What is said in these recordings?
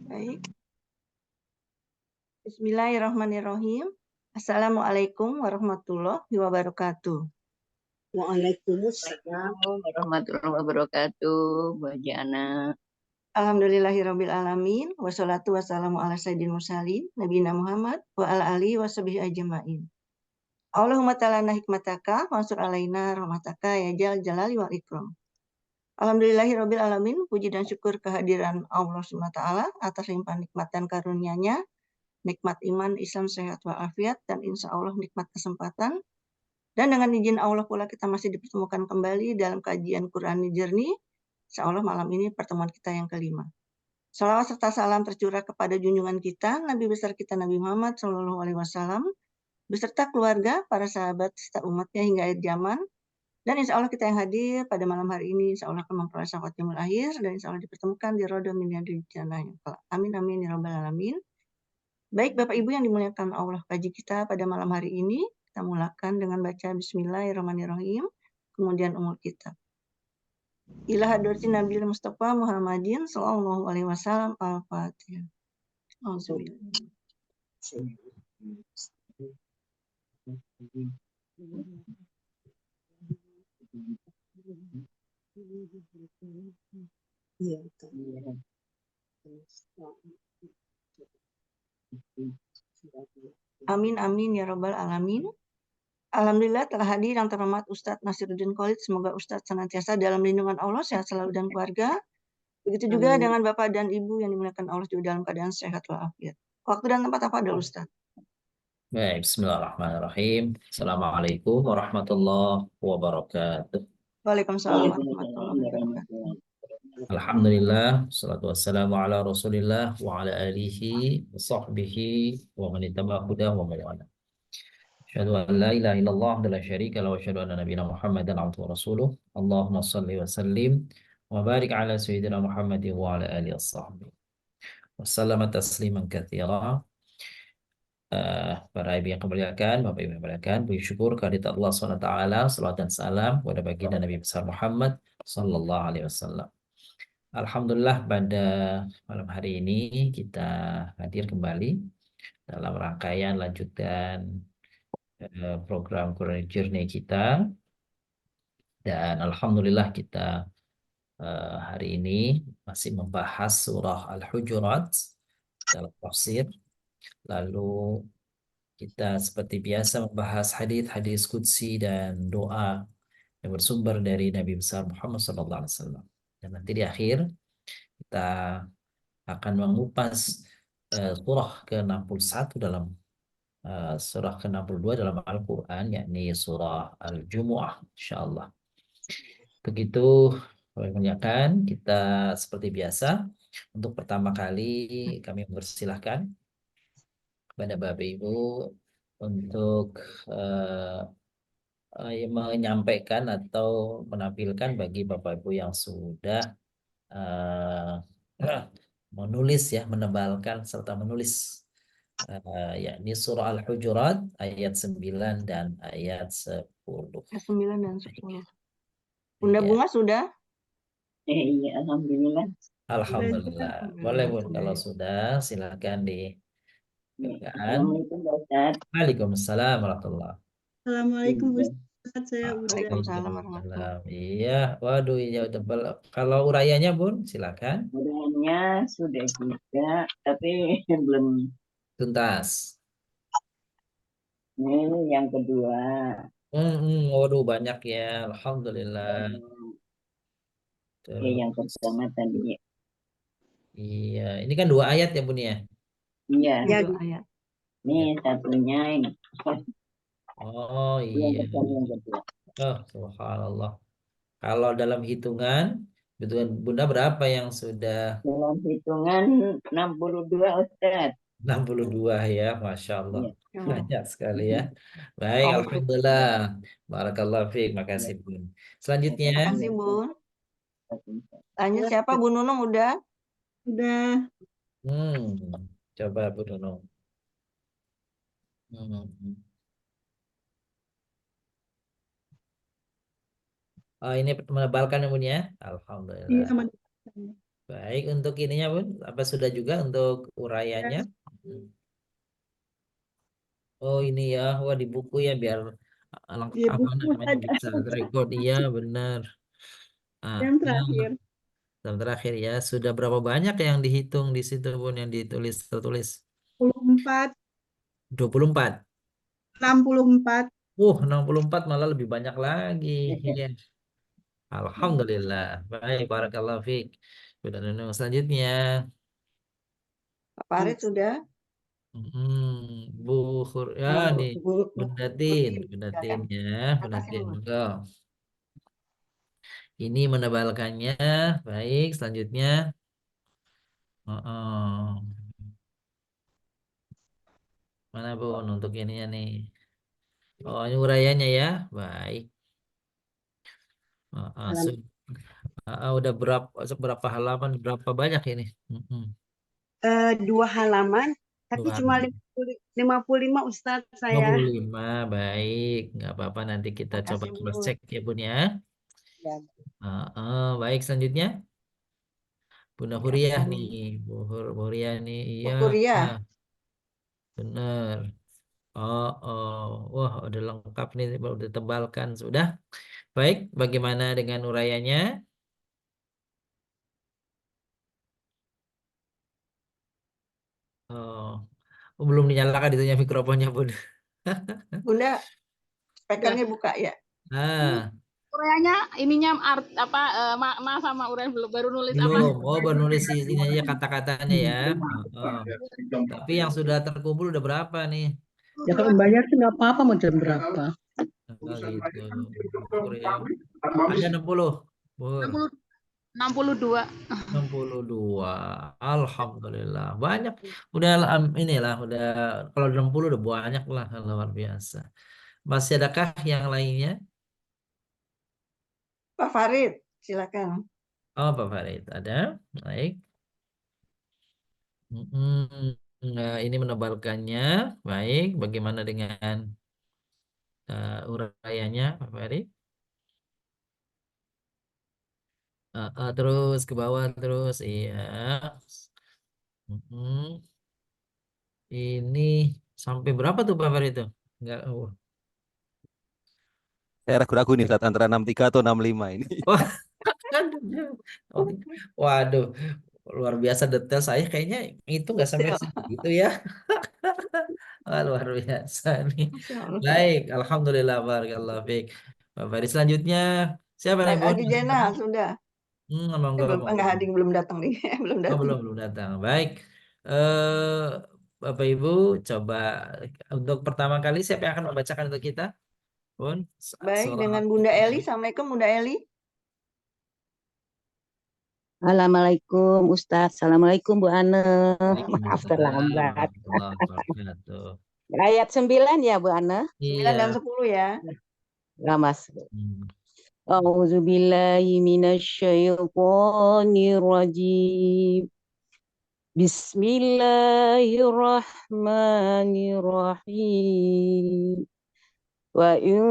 Baik. Bismillahirrahmanirrahim. Assalamualaikum warahmatullahi wabarakatuh. Waalaikumsalam warahmatullahi wabarakatuh, Bu Jana. Alhamdulillahirabbil alamin wassalatu wassalamu ala sayyidil mursalin nabiyina Muhammad wa ala alihi washabihi ajmain. Allahumma ta'ala hikmataka wansur alaina rahmataka ya jal jalali wal ikram. Alhamdulillahirabbil alamin, puji dan syukur kehadiran Allah Subhanahu wa taala atas limpahan nikmat dan karunia-Nya, nikmat iman, Islam, sehat walafiat, dan insya Allah nikmat kesempatan. Dan dengan izin Allah pula kita masih dipertemukan kembali dalam kajian Quran Jernih. Insya Allah malam ini pertemuan kita yang kelima. Salawat serta salam tercurah kepada junjungan kita, Nabi besar kita Nabi Muhammad SAW, beserta keluarga, para sahabat, serta umatnya hingga akhir zaman. Dan insya Allah kita yang hadir pada malam hari ini, insya Allah akan memperoleh syafaat akhir, dan insya Allah dipertemukan di Rodo min Riyadil Jannah. Amin, amin, ya Rabbal Alamin. Baik Bapak Ibu yang dimuliakan Allah, kaji kita pada malam hari ini kita mulakan dengan baca Bismillahirrahmanirrahim, kemudian umul kitab. Ila hadratin Nabi Mustafa Muhammadin sallallahu alaihi wasallam. Al-Fatihah. Amin amin ya Rabbal Alamin. Alhamdulillah telah hadir yang terhormat Ustadz Nasiruddin Khalid. Semoga Ustadz senantiasa dalam lindungan Allah, sehat selalu dan keluarga. Begitu juga dengan Bapak dan Ibu yang dimuliakan Allah juga dalam keadaan sehat walafiat. Waktu dan tempat apa ada Ustadz? Baik, bismillahirrahmanirrahim. Assalamualaikum warahmatullahi wabarakatuh. Waalaikumsalam warahmatullahi wabarakatuh. Alhamdulillah, salatu wassalamu ala rasulillah wa ala alihi wa sahbihi wa man ittaba hudah wa man wala. Asyhadu an la ilaha illallah wa la syarika lahu wa asyhadu anna nabiyana Muhammadan abduhu wa rasuluh. Allahumma shalli wa sallim wa barik ala sayyidina Muhammadin wa ala alihi wa sahbihi. Wa sallama tasliman katsira. Para ibu yang kemuliakan, bapak ibu yang kemuliakan, puji syukur kehadirat Allah SWT, salawat dan salam kepada baginda Nabi besar Muhammad Sallallahu Alaihi Wasallam. Alhamdulillah pada malam hari ini kita hadir kembali dalam rangkaian lanjutan program Quran Journey kita, dan alhamdulillah kita hari ini masih membahas surah Al-Hujurat dalam tafsir. Lalu kita seperti biasa membahas hadis-hadis qudsi dan doa yang bersumber dari Nabi besar Muhammad SAW. Dan nanti di akhir kita akan mengupas surah ke-61 dalam surah ke-62 dalam Al-Quran, yakni surah Al-Jumu'ah, insyaallah. Begitu, kemudian kita seperti biasa untuk pertama kali kami mempersilahkan kepada Bapak Ibu untuk menyampaikan atau menampilkan bagi Bapak Ibu yang sudah menulis, ya, menebalkan serta menulis yakni surah Al-Hujurat ayat 9 dan ayat 10. 9 dan 10. Bunda Bunga sudah? Iya, alhamdulillah. Alhamdulillah. Boleh Bun, kalau sudah silakan di. Assalamualaikum Pak Ustadz. Waalaikumsalam warahmatullahi. Assalamualaikum Bu Ustadz, saya udah. Waalaikumsalam warahmatullahi. Iya, waduh, ya tebal. Kalau urayanya Bun, silakan. Urayanya sudah juga, tapi belum Tuntas. ini yang kedua. Waduh, banyak ya, alhamdulillah. Yang pertama tadi. Iya, ini kan 2 ayat ya Bun ya? Iya. Ya, 2 ayat. Ini satunya ini. Oh Yang iya. pertama, yang kedua. Oh, subhanallah. Kalau dalam hitungan Bunda berapa yang sudah? Dalam hitungan 62 Ustadz. 62 ya, Masya Allah. Iya. Banyak sekali ya. Baik, alhamdulillah. Barakallahu fiik, makasih Bun. Selanjutnya. Terima kasih Bun. Lanjut siapa? Bu Nunung udah? Udah. Coba Bu Nunung. Oh, ini menebalkan ya Bun ya? Alhamdulillah. Iya, sama. Baik, untuk ininya Bun, apa sudah juga untuk urayanya? Oh ini ya, wah di buku ya biar Di apa buku namanya ada bisa record. Iya benar. yang Ah, terakhir dan terakhir ya, sudah berapa banyak yang dihitung di situ Bun yang tertulis? 64, 24. 64. 64 malah lebih banyak lagi. Iya. Alhamdulillah. Baik, barakallahu fiik. Sudah nunung selanjutnya. Pak Farid sudah. Bu ya Nah, nih Bu Bunda Tin, Tin, Bunda Tin silakan. ya, Bunda Atasnya Tin. dulu. Monggo. Ini menebalkannya. Baik, selanjutnya. Oh, mana Bun untuk ininya nih? Oh, ini urayanya ya. Baik. Halaman Udah berapa halaman, berapa banyak ini? 2 halaman, tapi Dua cuma halaman. 55 Ustadz lima saya. puluh lima, baik. Nggak apa-apa, nanti kita coba Makasih, cross Bu. check ya Bun ya. Ya. Baik, selanjutnya. Bunda Huriah nih. Silakan. Bu Huriah nih. Iya, Bu Kuria. bener. Oh. Wah, udah lengkap nih, udah tebalkan. Sudah. Baik, bagaimana dengan urayanya? Belum dinyalakan itunya mikrofonnya, Bun. Bunda, Udah. speakernya buka ya. Ah, Urayanya ininya ma sama Urayan belum baru nulis apa? belum. Oh, baru nulis ini aja kata-katanya ya. Oh. Tapi yang sudah terkumpul udah berapa nih? Ya kalau bayar sih nggak apa-apa mau jam berapa. Gitu. Syukur ya. Ada 60. Bur. 60 62. 62. Alhamdulillah. Banyak. Udah inilah udah kalau 60 udah banyak lah, luar biasa. Masih adakah yang lainnya? Pak Farid, silakan. Oh, Pak Farid ada. Baik. Nah, ini menebalkannya. Baik. Bagaimana dengan urayanya, Pak Farid? Terus ke bawah terus. Iya. Mm-mm. Ini sampai berapa tuh Pak Farid itu? Enggak. Saya ragu-ragu nih saat antara 63 atau 65 ini. Wah, oh, waduh, luar biasa detail saya kayaknya itu nggak sampai segitu ya. Wah, luar biasa nih. Masya Allah. Baik, alhamdulillah, barakallahu fiik. Pak Farid selanjutnya siapa nih Bun? Haji Jenal sudah. Monggo, Belum, monggo. enggak Hading belum datang nih. Belum Oh, datang. belum datang. Baik. Eh, Bapak Ibu, coba untuk pertama kali siapa yang akan membacakan untuk kita? Bun, Baik, dengan Bunda Eli. Assalamualaikum Bunda Eli. Assalamualaikum Ustadz, Assalamualaikum Bu Ane. Maaf Waalaikumsalam terlambat. warahmatullahi wabarakatuh. Ayat 9 ya Bu Ane? 9 dan Iya. 10 ya. Ya Mas. Hmm. A'udzubillahi minasyaitonirrajim. Bismillahirrahmanirrahim. Wa in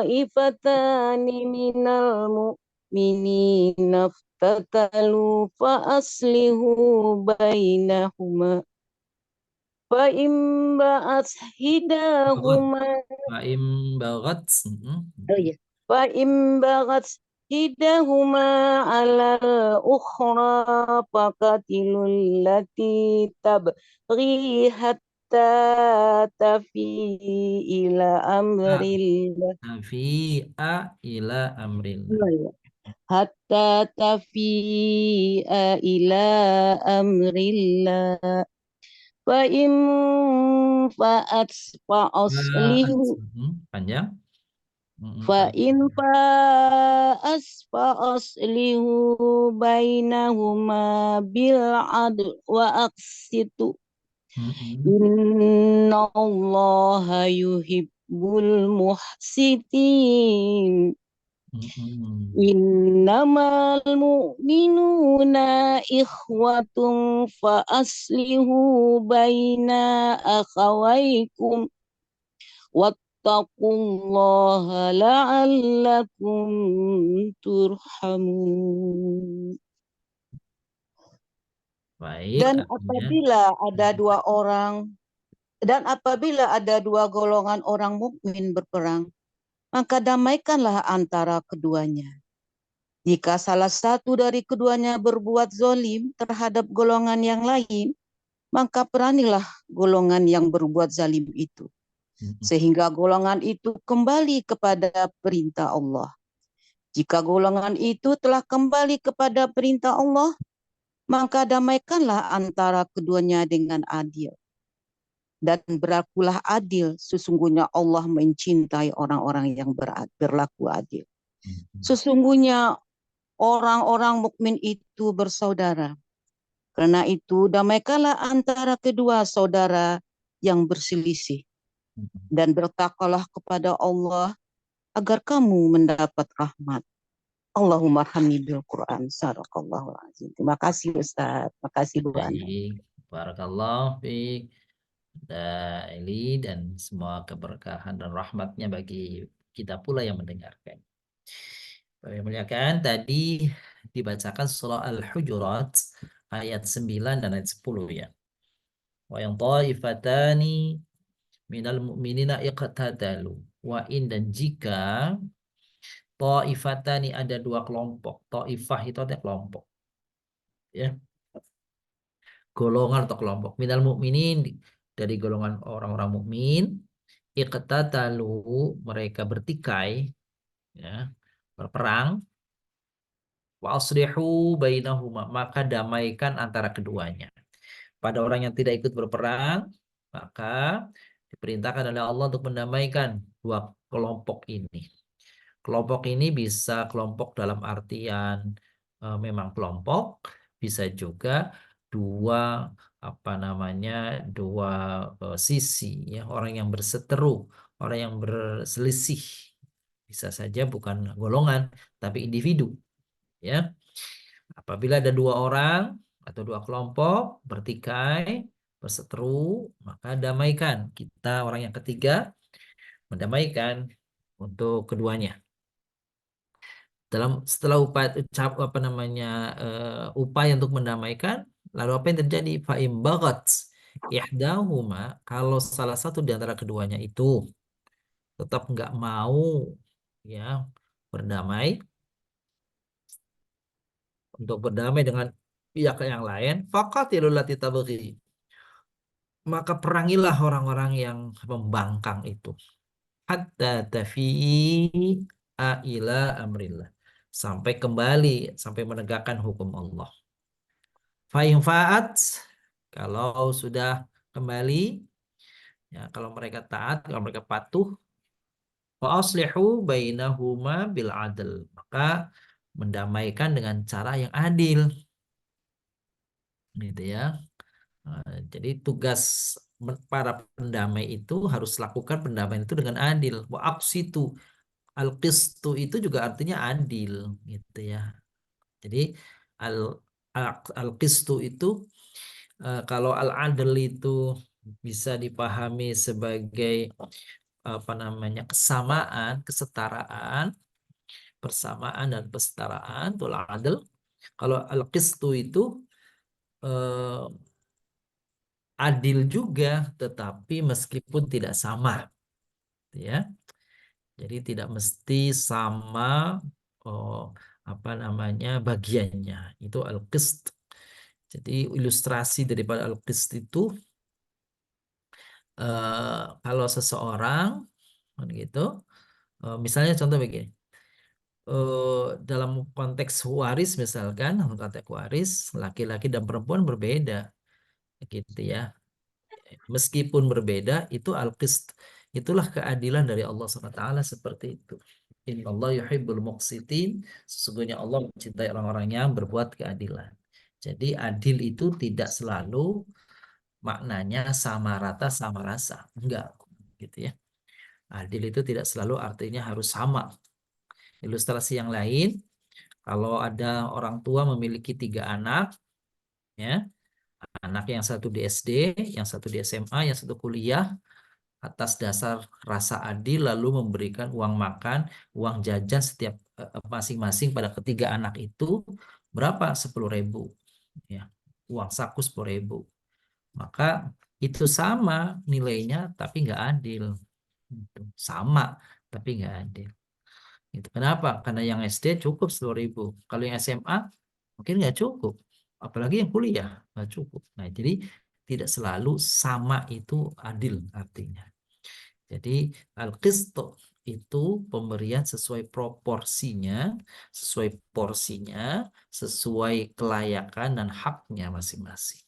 ta'ifatani minal mu'minina iftatalu fa aslihu bainahuma fa imma Bagot. ashidahuma Baim bagot. iya fa imma ashidahuma alal ukhra faqatilul lati tabghi hatta tafi ila amrillah Nafi'a ila amrillah. hatta tafi ila amrillah fa in fa'at fa Fa'at. aslihu Panjang. fa in fa'as fa aslihu bainahuma bil adl wa aqsitu innallaha yuhibbul muhsitin innamal mu'minuna ikhwatum fa aslihu baina akhawaykum wattaqullaha la'allakum turhamun. Baik, Dan artinya apabila ada dua golongan orang mukmin berperang, maka damaikanlah antara keduanya. Jika salah satu dari keduanya berbuat zalim terhadap golongan yang lain, maka perangilah golongan yang berbuat zalim itu, sehingga golongan itu kembali kepada perintah Allah. Jika golongan itu telah kembali kepada perintah Allah, maka damaikanlah antara keduanya dengan adil. Dan berlakulah adil, sesungguhnya Allah mencintai orang-orang yang berlaku adil. Sesungguhnya orang-orang mukmin itu bersaudara. Karena itu damaikanlah antara kedua saudara yang berselisih. Dan bertakwalah kepada Allah agar kamu mendapat rahmat. Allahumma arhamni bil Quran. Sadaqallahul azim. Terima kasih Ustaz. Terima kasih Bu Ana. baik. Barakallahu fiik. Eli dan semua keberkahan dan rahmatnya bagi kita pula yang mendengarkan. Bapak yang muliakan, tadi dibacakan surah Al-Hujurat ayat 9 dan ayat 10 ya. Wa yang ta'ifatani minal mu'minina iqtatalu. Wa in, dan jika ta'ifatani, ada dua kelompok. Ta'ifah itu ada kelompok. Ya. Golongan atau kelompok. Minal mu'minin, dari golongan orang-orang mukmin, iqtatalu, mereka bertikai, ya, berperang, wa aslihu bainahuma, maka damaikan antara keduanya. Pada orang yang tidak ikut berperang, maka diperintahkan oleh Allah untuk mendamaikan dua kelompok ini. Kelompok ini bisa kelompok dalam artian memang kelompok, bisa juga dua sisi, ya, orang yang berseteru, orang yang berselisih, bisa saja bukan golongan tapi individu, ya. Apabila ada dua orang atau dua kelompok bertikai, berseteru, maka damaikan. Kita orang yang ketiga mendamaikan untuk keduanya. Setelah upaya untuk mendamaikan, lalu apa yang terjadi? Fa in baghat ihdahuma, kalau salah satu di antara keduanya itu tetap nggak mau, ya, berdamai, untuk berdamai dengan pihak yang lain, faqatilul lati tabghi, maka perangilah orang-orang yang membangkang itu, hatta tafi'a ila amrillah, sampai kembali, sampai menegakkan hukum Allah. Fa'in fa'at, kalau sudah kembali, ya, kalau mereka taat, kalau mereka patuh, wa aslihu bainahuma bil adl, maka mendamaikan dengan cara yang adil, gitu ya. Jadi tugas para pendamai itu harus lakukan pendamaian itu dengan adil. Wa aqsitu, al-qistu itu juga artinya adil, gitu ya. Jadi al-qistu itu, kalau al-adl itu bisa dipahami sebagai kesamaan, kesetaraan, persamaan dan kesetaraan, itu al-adl. Kalau al-qistu itu adil juga, tetapi meskipun tidak sama, ya. Jadi tidak mesti sama bagiannya. Itu al-qist. Jadi ilustrasi daripada al-qist itu, kalau seseorang gitu, misalnya contoh begini, dalam konteks waris misalkan, konteks waris laki-laki dan perempuan berbeda, gitu ya. Meskipun berbeda, itu al-qist, itulah keadilan dari Allah SWT, seperti itu. Innallaha yuhibbul muqsitin, sesungguhnya Allah mencintai orang-orang yang berbuat keadilan. Jadi adil itu tidak selalu maknanya sama rata sama rasa, enggak, gitu ya. Adil itu tidak selalu artinya harus sama. Ilustrasi yang lain, kalau ada orang tua memiliki 3 anak, ya, anak yang satu di SD, yang satu di SMA, yang satu kuliah, atas dasar rasa adil lalu memberikan uang makan, uang jajan setiap masing-masing pada ketiga anak itu berapa? 10.000, ya. uang saku 10.000. Maka itu sama nilainya tapi nggak adil. Gitu. Sama tapi nggak adil. Gitu. Kenapa? Karena yang SD cukup 10.000. Kalau yang SMA mungkin nggak cukup. Apalagi yang kuliah nggak cukup. Nah, jadi tidak selalu sama itu adil artinya. Jadi al-qist itu pemberian sesuai proporsinya, sesuai porsinya, sesuai kelayakan dan haknya masing-masing.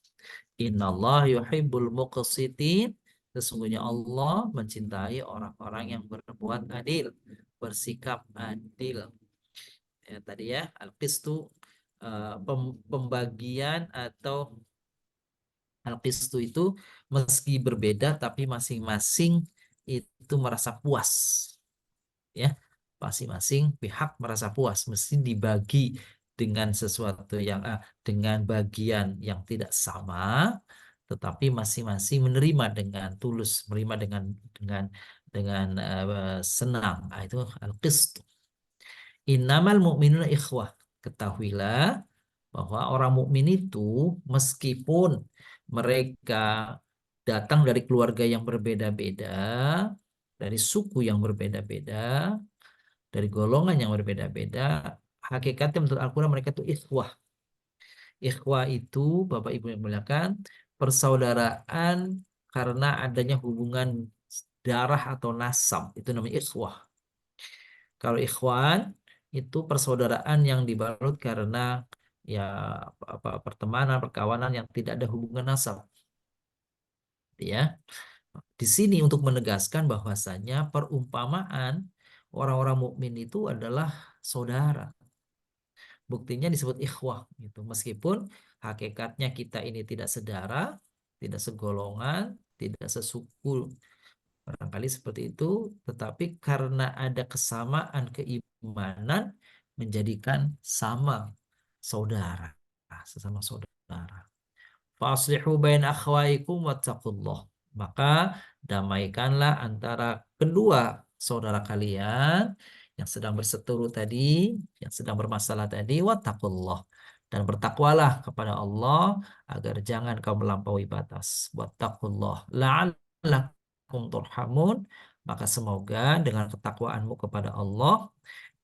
Innallah yuhibbul muqsitin. Sesungguhnya Allah mencintai orang-orang yang berbuat adil, bersikap adil. Ya, tadi ya, al-qistu pembagian atau al-qistu itu meski berbeda tapi masing-masing itu merasa puas. Ya, masing-masing pihak merasa puas, mesti dibagi dengan sesuatu yang dengan bagian yang tidak sama, tetapi masing-masing menerima dengan tulus, menerima dengan senang. Itu al-qist. Innamal mu'minuna ikhwah. Ketahuilah bahwa orang mukmin itu meskipun mereka datang dari keluarga yang berbeda-beda, dari suku yang berbeda-beda, dari golongan yang berbeda-beda, hakikatnya menurut Al-Quran mereka itu ikhwah. Ikhwah itu, Bapak Ibu yang muliakan, persaudaraan karena adanya hubungan darah atau nasab. Itu namanya ikhwah. Kalau ikhwan, itu persaudaraan yang dibalut karena ya pertemanan, perkawanan yang tidak ada hubungan nasab. Ya. Di sini untuk menegaskan bahwasanya perumpamaan orang-orang mukmin itu adalah saudara. Buktinya disebut ikhwah gitu. Meskipun hakikatnya kita ini tidak sedara, tidak segolongan, tidak sesuku, barangkali seperti itu, tetapi karena ada kesamaan keimanan menjadikan sama saudara, sesama saudara. Faslihu bain akhwaikum wattaqullah. Maka damaikanlah antara kedua saudara kalian yang sedang berseteru tadi, yang sedang bermasalah tadi, wattaqullah. Dan bertakwalah kepada Allah agar jangan kau melampaui batas. Wattaqullah la'allakum turhamun. Maka semoga dengan ketakwaanmu kepada Allah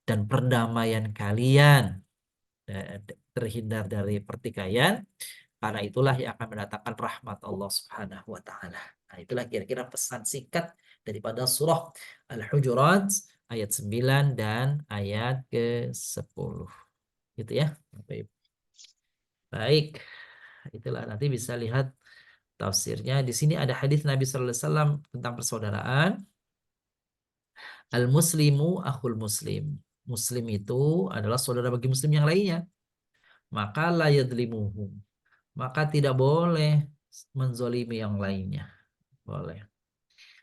dan perdamaian kalian terhindar dari pertikaian, karena itulah yang akan mendatangkan rahmat Allah Subhanahu wa taala. Nah, itulah kira-kira pesan singkat daripada surah Al-Hujurat ayat 9 dan ayat ke-10. Gitu ya. Baik. Itulah, nanti bisa lihat tafsirnya. Di sini ada hadis Nabi sallallahu alaihi wasallam tentang persaudaraan. Al-muslimu akhul muslim. Muslim itu adalah saudara bagi muslim yang lainnya. Maka la yadlimuhum. Maka tidak boleh menzolimi yang lainnya. Boleh.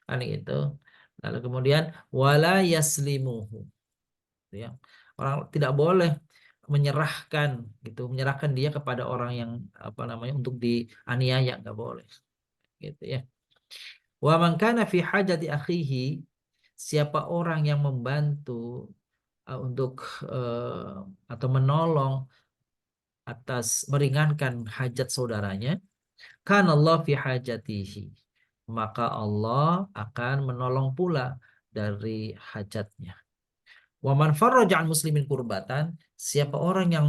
Kan itu. Lalu kemudian wala yaslimuhu. Ya. Orang tidak boleh menyerahkan gitu, menyerahkan dia kepada orang yang untuk dianiaya, nggak boleh. Gitu ya. Wa man kana fi hajati akhihi, siapa orang yang membantu untuk atau menolong atas meringankan hajat saudaranya, kan Allah fi hajatihi, maka Allah akan menolong pula dari hajatnya. Wa man farraja an muslimin kurbatan, siapa orang yang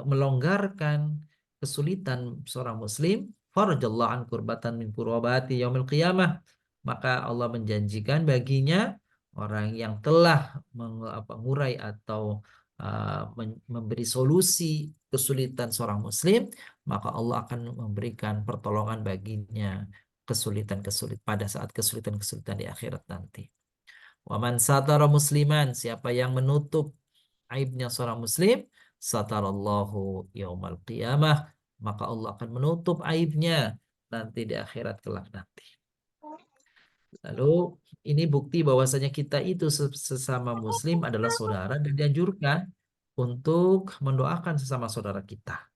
melonggarkan kesulitan seorang muslim, farajallahu an kurbatan min kurbati yaumil qiyamah, maka Allah menjanjikan baginya orang yang telah mengurai atau memberi solusi kesulitan seorang muslim, maka Allah akan memberikan pertolongan baginya pada saat kesulitan-kesulitan di akhirat nanti. Wa man satara musliman, siapa yang menutup aibnya seorang muslim, satarallahu yaumal qiyamah, maka Allah akan menutup aibnya nanti di akhirat kelak nanti. Lalu ini bukti bahwasanya kita itu sesama muslim adalah saudara dan dianjurkan untuk mendoakan sesama saudara kita.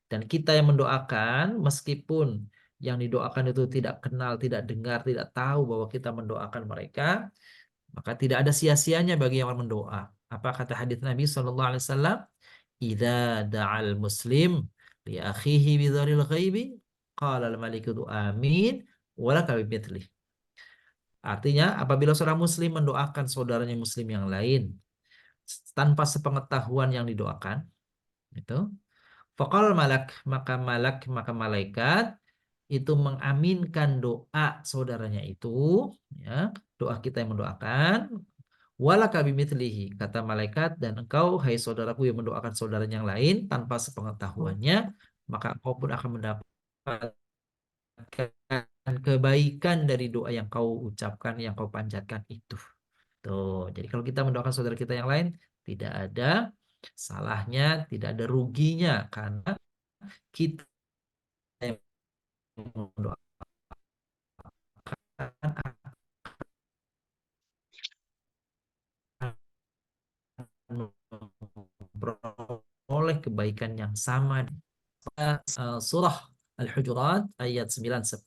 Dan kita yang mendoakan, meskipun yang didoakan itu tidak kenal, tidak dengar, tidak tahu bahwa kita mendoakan mereka, maka tidak ada sia-sianya bagi yang mendoa. Apa kata hadis Nabi SAW? Idza da'al muslim li akhihi bidzaril ghaibi qala al-malikatu amin walaka bimithlihi. Artinya apabila seorang muslim mendoakan saudaranya muslim yang lain tanpa sepengetahuan yang didoakan, itu faqal malak, maka malaikat itu mengaminkan doa saudaranya itu, ya, doa kita yang mendoakan, walaka bimithlihi, kata malaikat, dan engkau hai saudaraku yang mendoakan saudaranya yang lain tanpa sepengetahuannya, maka engkau pun akan mendapatkan kebaikan dari doa yang kau ucapkan, yang kau panjatkan itu. Tuh, jadi kalau kita mendoakan saudara kita yang lain, tidak ada salahnya, tidak ada ruginya, karena kita yang mendoakan memperoleh kebaikan yang sama. Surah Al-Hujurat ayat 9-10.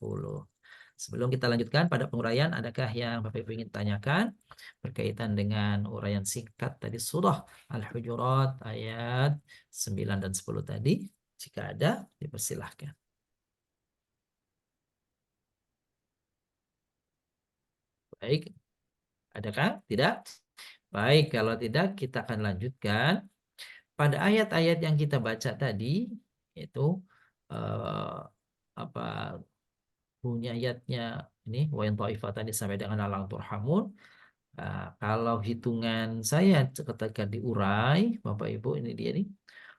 Sebelum kita lanjutkan pada penguraian, adakah yang Bapak Ibu ingin tanyakan berkaitan dengan uraian singkat tadi surah Al-Hujurat ayat 9 dan 10 tadi? Jika ada, dipersilahkan. Baik, adakah? Tidak? Baik, kalau tidak kita akan lanjutkan pada ayat-ayat yang kita baca tadi, yaitu apa bunyi ayatnya ini, wa in tadi sampai dengan alang turhamun. Nah, kalau hitungan saya ketika diurai, Bapak Ibu, ini dia nih,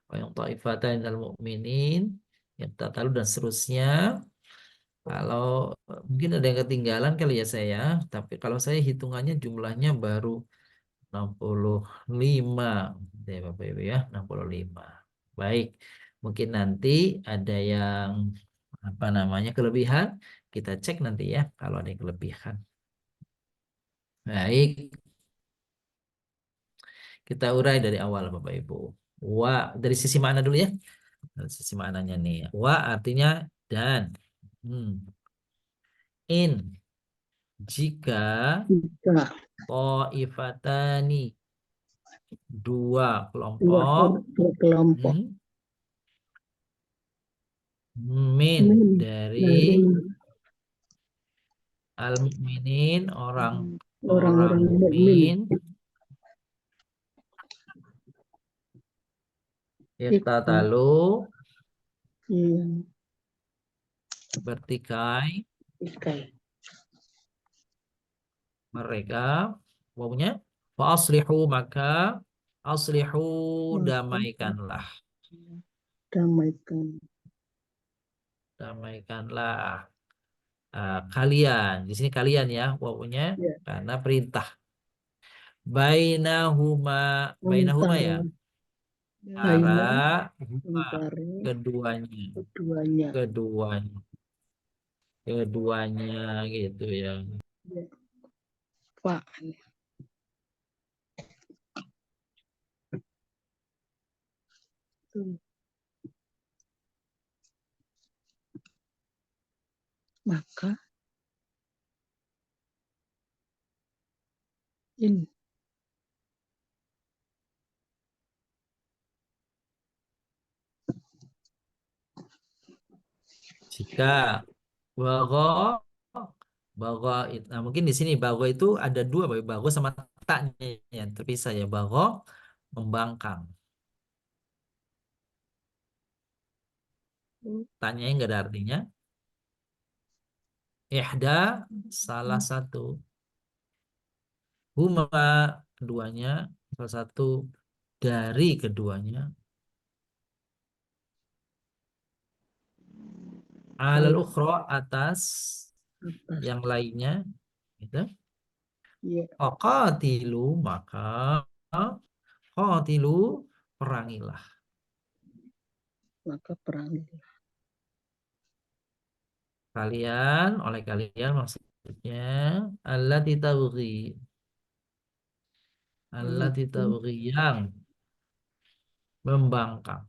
wa in ta'ifatan al mu'minin, yang tatalu dan seterusnya. Kalau mungkin ada yang ketinggalan kali ya saya, tapi kalau saya hitungannya jumlahnya baru 65 deh Bapak Ibu ya, 65. Baik, mungkin nanti ada yang apa namanya kelebihan, kita cek nanti ya kalau ada yang kelebihan. Baik, kita urai dari awal Bapak Ibu. Wa dari sisi makna dulu ya. Dari sisi maknanya nih. Wa artinya dan. In jika Jika Ta'ifatani dua dua kelompok kelompok min dari dari al-mu'minin orang-orang orang-orang mukmin mukmin iktatalu yang bertikai dikai mereka wawunya fa aslihu maka aslihu damaikanlah damaikanlah kalian di sini kalian ya wawunya Ya. karena perintah bainahuma ya antara keduanya gitu ya. Pak. Maka ini Jika bago nah mungkin di sini bago itu ada dua, bago sama taknya yang terpisah ya. Bago membangkang, taknya nggak ada artinya. Ihda salah satu, huma keduanya, salah satu dari keduanya, alal ukhra atas yang lainnya gitu. Qatilu maka qatilu perangilah. maka perangilah Kalian oleh kalian maksudnya allati tabghi yang membangkang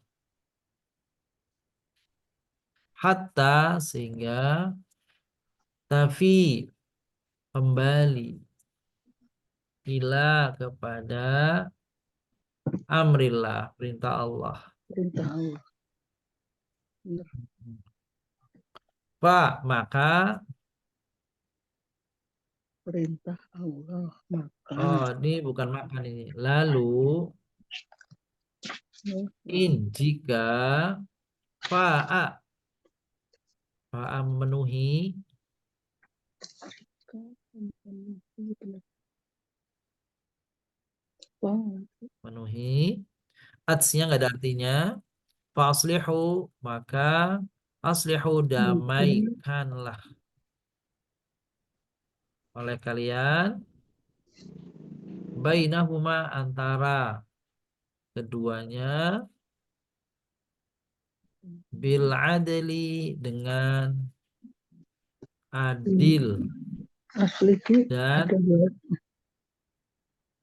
hatta sehingga tafi kembali ila kepada amrillah perintah Allah Benar. Fa, maka, Perintah Allah. Maka. oh ini bukan makan ini. Lalu, jika fa'a, fa'a memenuhi, memenuhi, atsnya nggak ada artinya. Fa'aslihu, maka aslihu damaikanlah oleh kalian bainahuma antara keduanya bil adli dengan adil. Asli itu Dan ada buat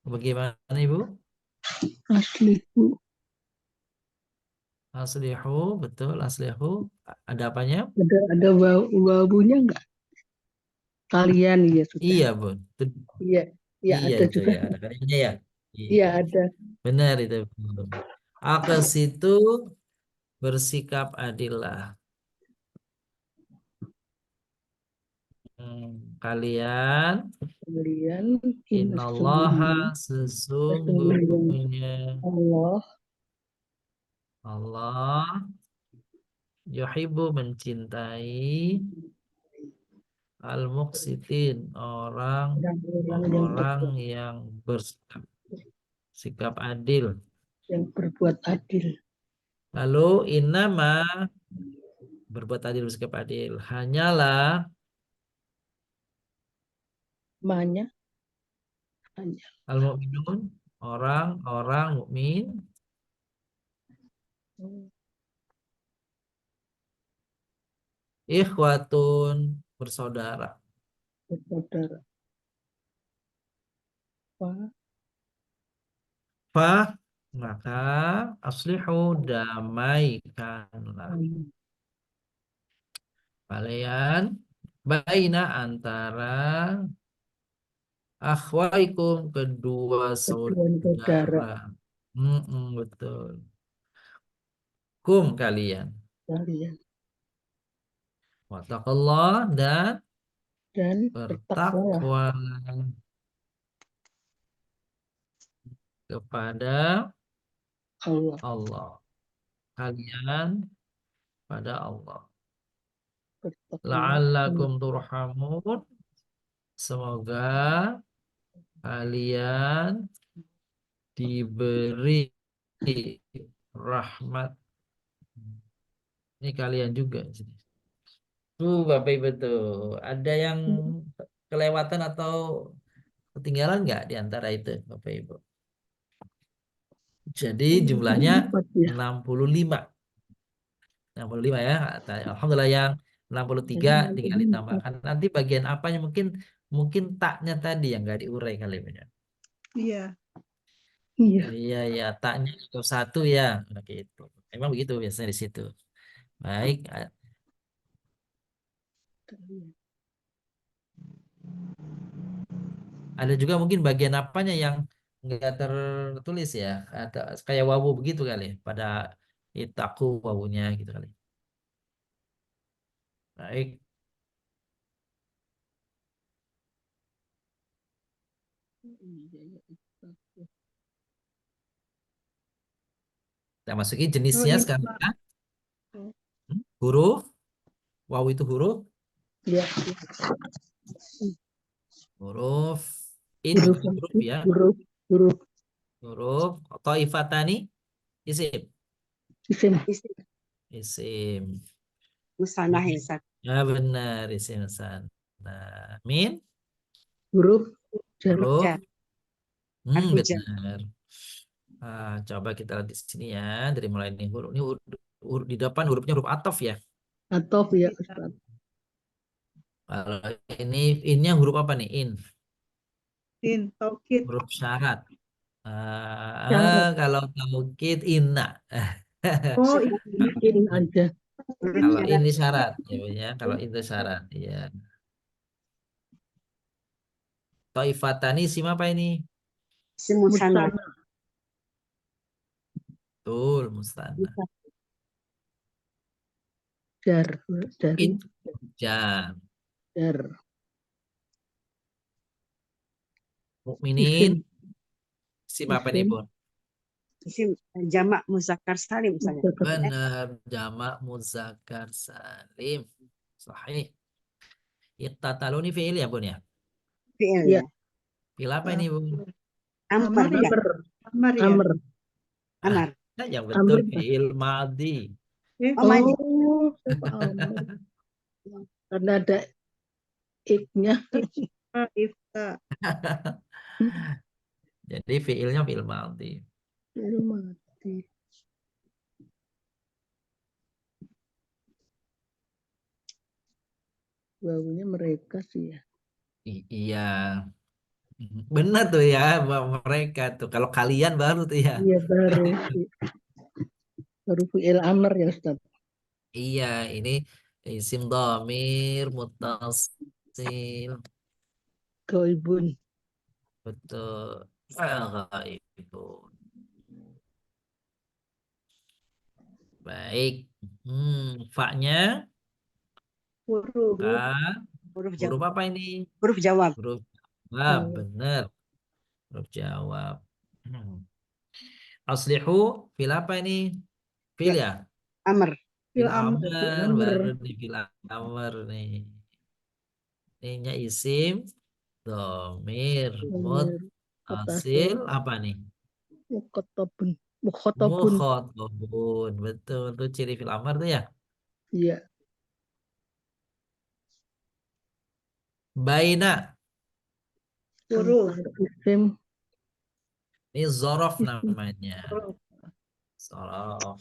bagaimana Ibu? asli itu Aslihu, betul, aslihu. Ada apanya? ada wabunya enggak? Kalian ya sudah. Iya, Bun. Iya, iya Iya ada itu juga. ya, ada kalimatnya ya. Iya Iya, ada. benar itu. Aqs itu bersikap adillah. Kalian Kalian innallaha sesungguhnya sesungguhnya Allah Allah yuhibbu mencintai al-muqsitin orang-orang yang bersikap adil. yang berbuat adil. Lalu innama berbuat adil bersikap adil hanyalah Hanya hanya al-mu'minun orang-orang mukmin ikhwatun bersaudara. bersaudara. Pak, Fa maka aslihu damaikanlah kalian baina antara akhwaikum kedua saudara saudara. Betul. Kum kalian. kalian Wattaqallah dan bertakwalah bertakwalah kepada Allah. Allah. Kalian pada Allah. Bertakwalah La'allakum turhamun. Semoga kalian diberi rahmat. Ini kalian juga. Tuh Bapak Ibu tuh. Ada yang kelewatan atau ketinggalan nggak di antara itu Bapak Ibu? Jadi jumlahnya 65. 65 ya. Alhamdulillah yang 63 tinggal ditambahkan. Nanti bagian apanya mungkin taknya tadi yang nggak diurai kali ya. Iya. Iya. Iya ya, taknya ke satu ya. Oke itu. Emang begitu biasanya di situ. Baik. Ada juga mungkin bagian apanya yang nggak tertulis ya. Ada kayak wawu begitu kali ya. Pada itaku wawunya gitu kali. Baik. Kita masuki jenisnya sekarang. Huruf. Wawu itu huruf. Ya. Huruf. In Huruf bukan huruf ya. huruf Huruf. Thaifatani. Isim. Isim. Musanah ya, Ustaz. Ya benar isim sana. Min. huruf Huruf. Jar. Harfu jar. Benar. Coba kita lihat di sini ya. Dari mulai ini huruf. Ini huruf di depan hurufnya huruf ataf ya. atau ya Ustaz. Kalau ini huruf apa nih? Tin, taukid. Huruf syarat. Syarat. Kalau taukid inna. Oh, ini aja. Kalau ini syarat ya. Kalau itu syarat ya. Thaifatani sim apa ini? Isim musanah. Betul, mustanna. Jar. Dari. Jar. Jar. Mukminin. Isim. Isim apa nih, Isim. Bun? Isim jamak muzakkar salim misalnya. Benar, jamak muzakkar salim. Sahih. Iqtatalu ini fi'il ya, Bun ya? Fi'il Ya. ya. Fi'il apa ini, Bun? Amar ya. Amr. Amar ya. Amr. Amar. Yang betul Amr. fi'il madhi. Oh, maju. Oh, saya paham. Karena ada ik-nya. Ifta. Jadi fi'ilnya fi'il madhi. Fi'il mati. Wawunya mereka sih ya. Iya. Benar tuh ya, mereka tuh. Kalau kalian baru tuh ya. Iya baru. Baru fi'il amr ya Ustaz. Iya, ini isim dhamir muttasil. Goibun. Betul. Itu. Baik. Fa-nya Huruf. Fa. Huruf Huruf jawab. apa ini? Huruf jawab. Huruf jawab, benar. Huruf jawab. Aslihu, fil apa ini? Fil ya? Amr. Fil Fil amr. amr, baru nih fil amr nih. Ininya isim, dhamir, muttasil, apa nih? Mukhotabun. Mukhotabun. Mukhatabun. Betul, tuh ciri fil amr tuh ya. Iya. Baina. Huruf. Isim. Ini zorof namanya. Zorof.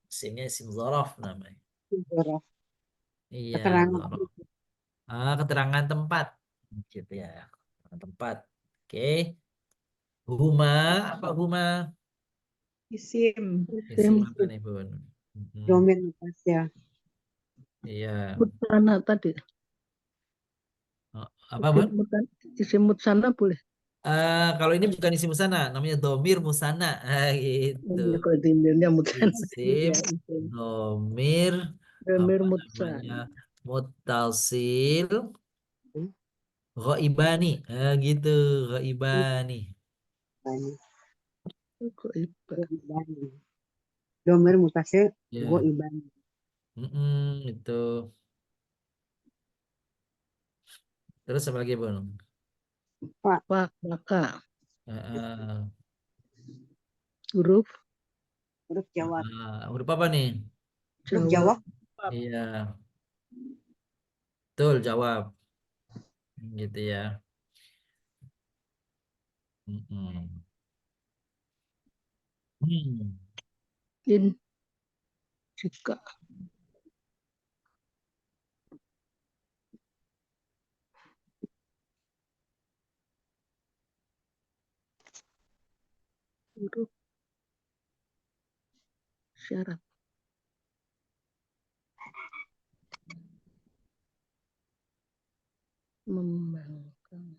Isimnya isim zorof namanya. Huruf. Iya, Keterangan. zorof. Keterangan tempat. Gitu ya. Keterangan tempat. Oke. Huma, apa huma? Isim. Isim apa nih, Bun? Domain mutasya. Iya. Mutsana tadi. Apa, Bun? Isim mutsana boleh. Kalau ini bukan isim musana, namanya domir musana. Gitu. Kalau di Indonesia mutsana. Isim, domir, Domir apa mutsana. namanya? Muttasil, ghaibani. Gitu, ghaibani. Domain mutasya. Ya. Goiban. Itu. Terus apa lagi, Bun? Pak, maka. Huruf. Huruf jawab. Huruf apa nih? Huruf jawab. Iya. Betul, jawab. Gitu ya. In. Jika. Huruf. Syarat. Membangkang.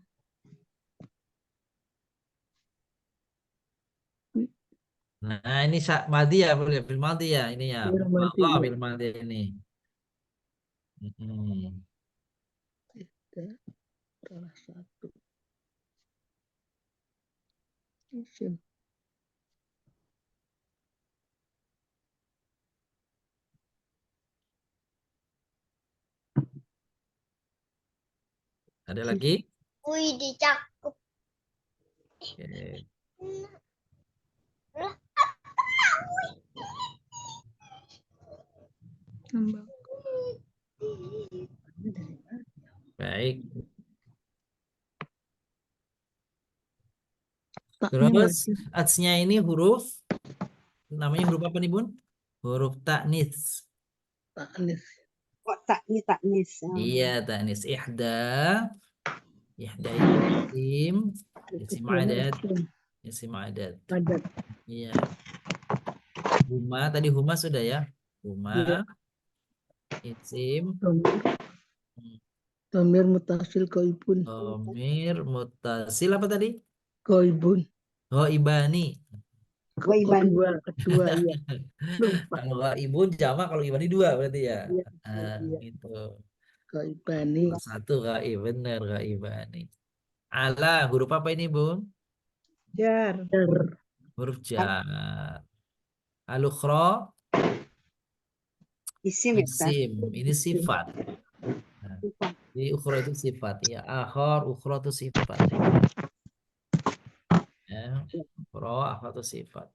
Nah, ini maldi ya, boleh fil maldi ya, ini ya. Fil maldi ini. Salah satu. Isim. Ada lagi? Wih, dicakup. Oke. Baik. Terus atsnya ini huruf, namanya huruf apa nih, Bun? Huruf ta'nis. Ta'nis. Kok taknis. Iya, ta'nis. Ihda isim adat. Isim adat. Iya. Huma, tadi huma sudah ya. Huma. Iya. Isim. Domir mutasil goibun. Domir mutasil apa tadi? Goibun. Ghaibani. Waiban. Kedua iya. Lupa. Kalau ghaibun jamak, kalau ibani dua berarti ya. Iya, Ah, iya. gitu. Gaibani. Satu ghaib, bener ghaibani. Ala, huruf apa ini, Bun? Jar. Huruf jar. Al-ukhra, Isim ya, Ustaz. isim. Ini sifat. Nah, jadi ukhra itu sifat. Ya, akhor, ukhra itu sifat. Ya, ukhra, akhor itu sifat.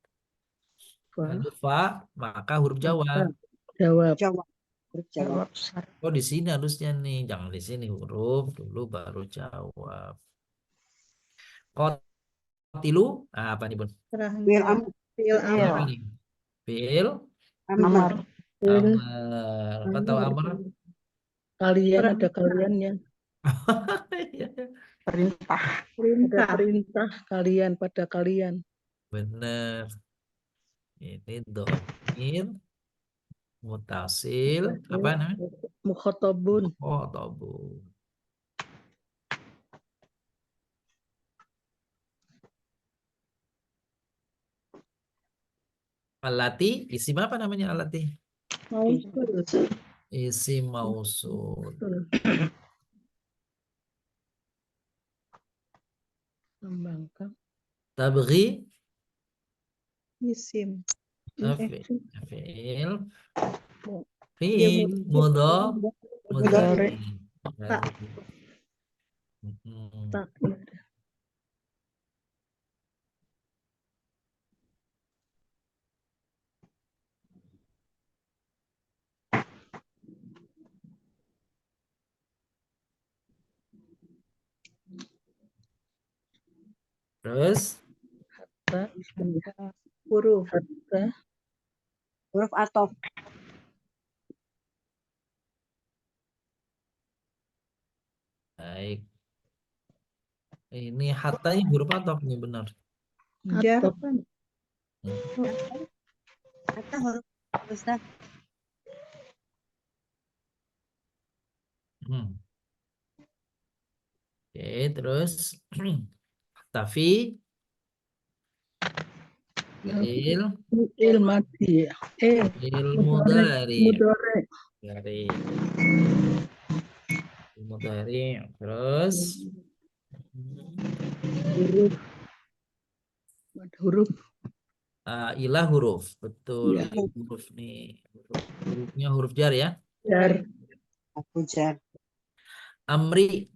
Lalu fa, maka huruf jawab. Jawab. Jawab. Jawab. Oh, di sini harusnya nih. Jangan di sini. Huruf dulu baru jawab. Kotilu, apa nih, Bun? Fi'il amr. Fi'il Apa amr. nih? Fi'il Amr. amr. Apa tahu amr? Kalian ada kaliannya. Perintah. Ada perintah kalian pada kalian. Bener. Ini domir mutasil. Apa namanya? Mukhotabun. Oh, tobu. Alati, isim apa namanya alati? Mausul. Isim mausul. Lambangkan. Tabghi, Isim. fi'il. Fi'il, mudho, mudhari. Tak. Terus, Tak. Huruf. Huruf atof. baik. Ini hatta ini huruf atop nih benar. Jar. Hmm. Kata huruf Ustaz. Oke, terus tafi, fi'il, Fi'il madi. fi'il mudhari. Mudhari. Dari mudhari. Terus Huruf. Ada huruf. ilah huruf. Betul. Ya. Huruf nih. Hurufnya huruf jar ya. Jar. Aku jar. Amri.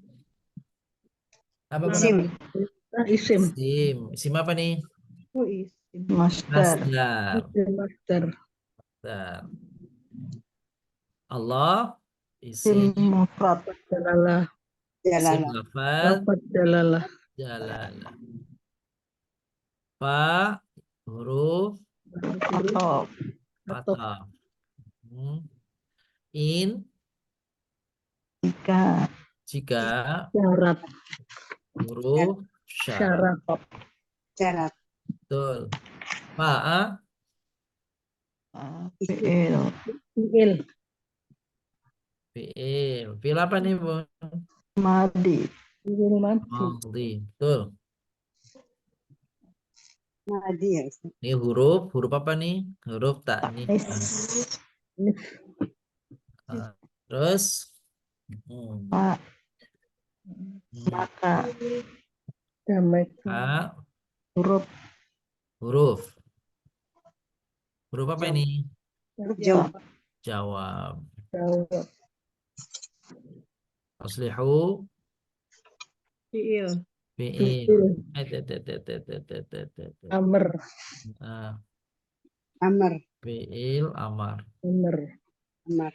Apa Isim. Isim. Isim. Isim apa nih? Oh, isim. Masdar. Masdar. Master. Masdar. Allah. Isim. Mufrad. Jalalah. Isim Jalalah. lafaz. Lafaz jalalah. Jalalah. Fa. Huruf. Atof. Ataf. In. Jika Syarat. huruf syarat. Syarat. Betul. Fa'a. Fi'il. Fi'il. Fi'il. Fi'il apa nih, Bun? Madi. Fi'il madi. Madhi. Betul. Madi ya Ustaz. Ini huruf apa nih? Huruf ta'nis. Terus Maka. Damai. huruf apa ini? Huruf jawab. Jawab. Jawab. Aslihu. Fi'il. Fi'il. Amr. Amr. Fi'il amar. Amr. Amr.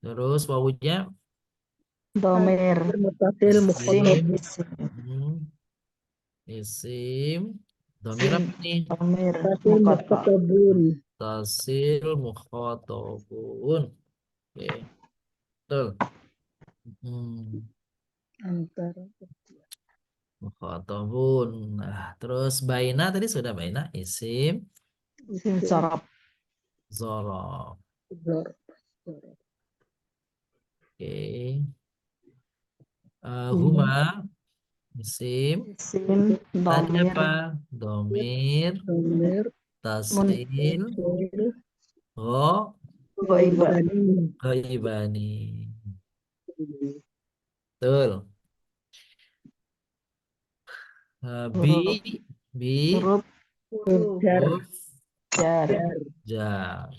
Terus wawunya Domir. Mutasil mukhotab. Isim. Domir apa nih? Domir. Mukhotabun. Tasil mukhotabun. Oke. Betul. Antara. Mukhotabun. Nah, terus baina tadi sudah baina. Isim. Isim sorof. Zorof. Oke. Huma. Isim. Isim. Tadi Domir. apa? Domir. Domir. Muttasil. Gho. Ghaibani. Ghaibani. Betul. Bi. Huruf jar. Huruf Jar. jar.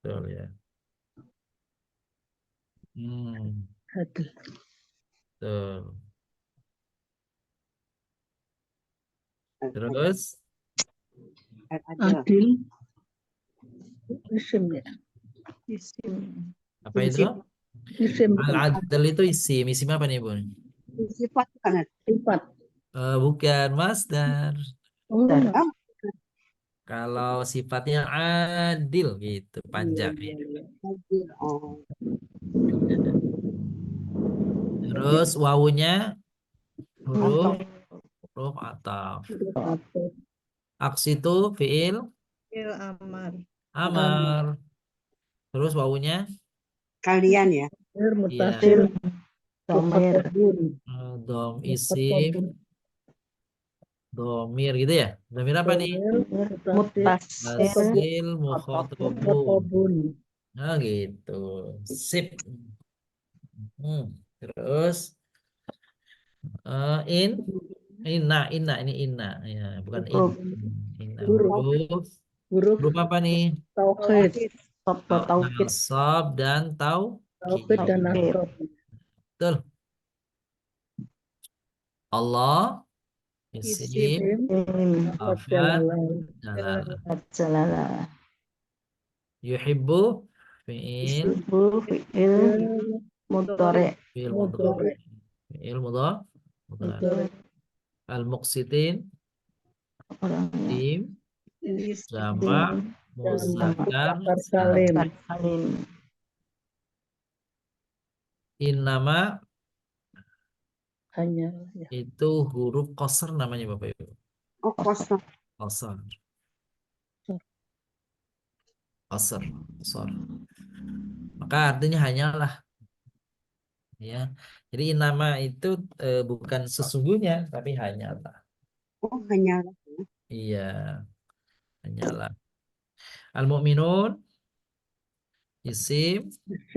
Betul ya. Adil. Betul. Terus Adil. Isim ya. Isim. apa itu? Isim. Al-adl itu isim. Isim apa nih, Bun? Sifat kan? Sifat. Bukan masdar. Oh, Kalau sifatnya adil gitu, panjang. Oh, Terus wawunya huruf ataf. Aks itu fiil amar. amar. Terus wawunya kalian ya. ya, Mutasil. Domir. dom isim domir gitu ya. Domir apa nih? Mutasil mukhatabun. Nah gitu. Sip. Terus inna ini inna ya, bukan inna. Huruf apa nih? Tauhid. Nasab dan Tauhid dan nasab. betul. Allah isim lafaz jalalah. Yuhibbu fiil Mudhari. fiil mudhari. Fiil mudhari. Al-muqsitin isim jamak muzakkar salim. Innama Hanya itu huruf qasr namanya Bapak Ibu. Oh, kosong. Qasr. Qasr. Maka artinya hanyalah. Ya. Jadi nama itu bukan sesungguhnya tapi hanyalah. Oh, hanya. Iya. Hanyalah. Al-mu'minun isim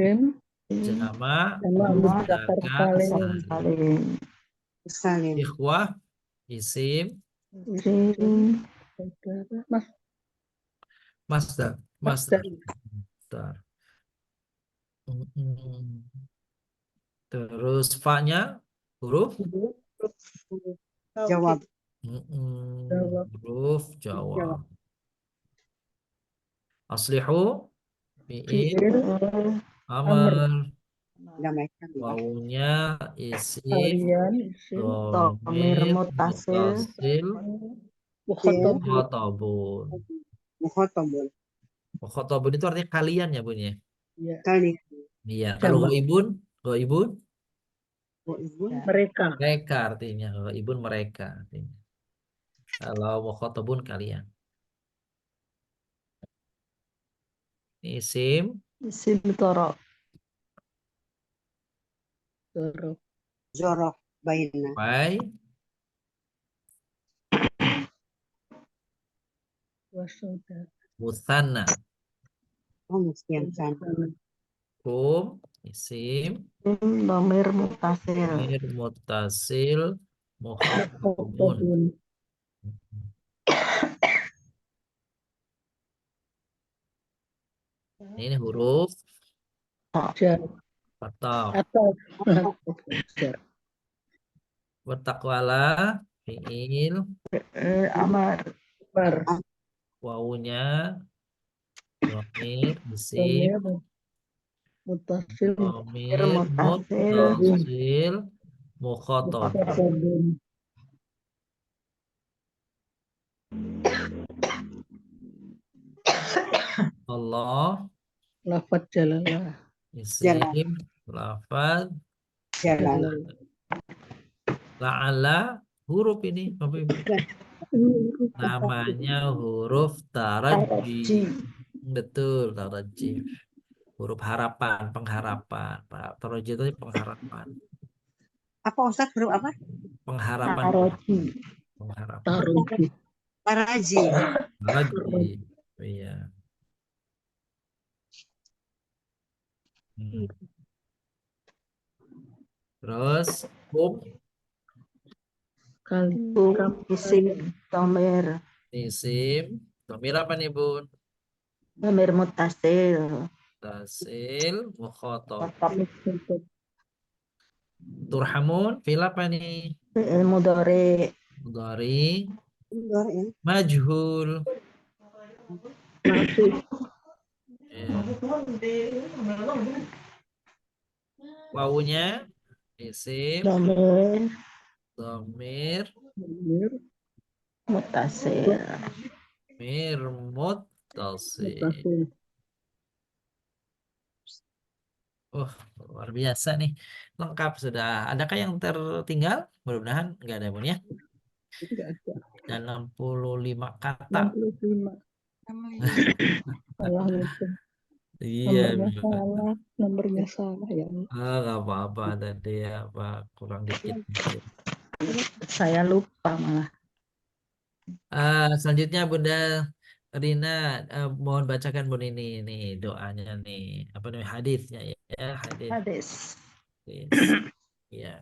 jamak muzakkar salim. Salim. Ikhwah isim masdar. Terus fa-nya huruf Jawab. huruf jawab. Aslihu fi'il amar. Damaikan. Wawunya isim dhamir muttasil mukhatabun. Mukhatabun itu artinya kalian ya, Bun ya? Kalian. Iya. Kalau ghaibun mereka. mereka artinya. Ghaibun mereka artinya. Kalau mukhatabun kalian. Isim Toro. Jorok. Baina. by musanna. Oh, mesti yang sana. Kum isim Domir mutasil. dhamir muttasil mukhatabun. Ini huruf atau bertakwalah fiil amar. wawunya dhamir isim Mutasil. dhamir muttasil mukhatab. Allah Lafaz jalalah. isim lafaz Jalan. la'ala huruf ini Bapak Ibu. Namanya huruf taraji. Betul, taraji. Huruf harapan, pengharapan. Pak taraji itu pengharapan. Apa Ustaz huruf apa? Pengharapan. Taroji. Pengharapan. Paraji. Lagi. Iya. Hmm. Terus Kali. Isim domir. isim. Domir apa nih, Bun? Domir mutasil. Tasil, mukhotob. Khotob. Turhamun, fil apa nih? Fi'il mudhari. Mudhari, Ya. majhul. Masih. Ya. Wawunya isim, Domir domir, Domir. mutasil. mir, muttasil. Mutasil. Luar biasa nih. Lengkap sudah. Adakah yang tertinggal? Mudah-mudahan nggak ada, Bun ya. Enggak ada. Dan 65 kata. 65. Salah ngitung. Iya, Nomornya salah ya. nggak apa-apa tadi apa kurang dikit. Saya lupa malah. Selanjutnya Bunda Rina, mohon bacakan Bun ini nih doanya nih apa namanya hadisnya ya hadis. Hadis. Hadis. Ya.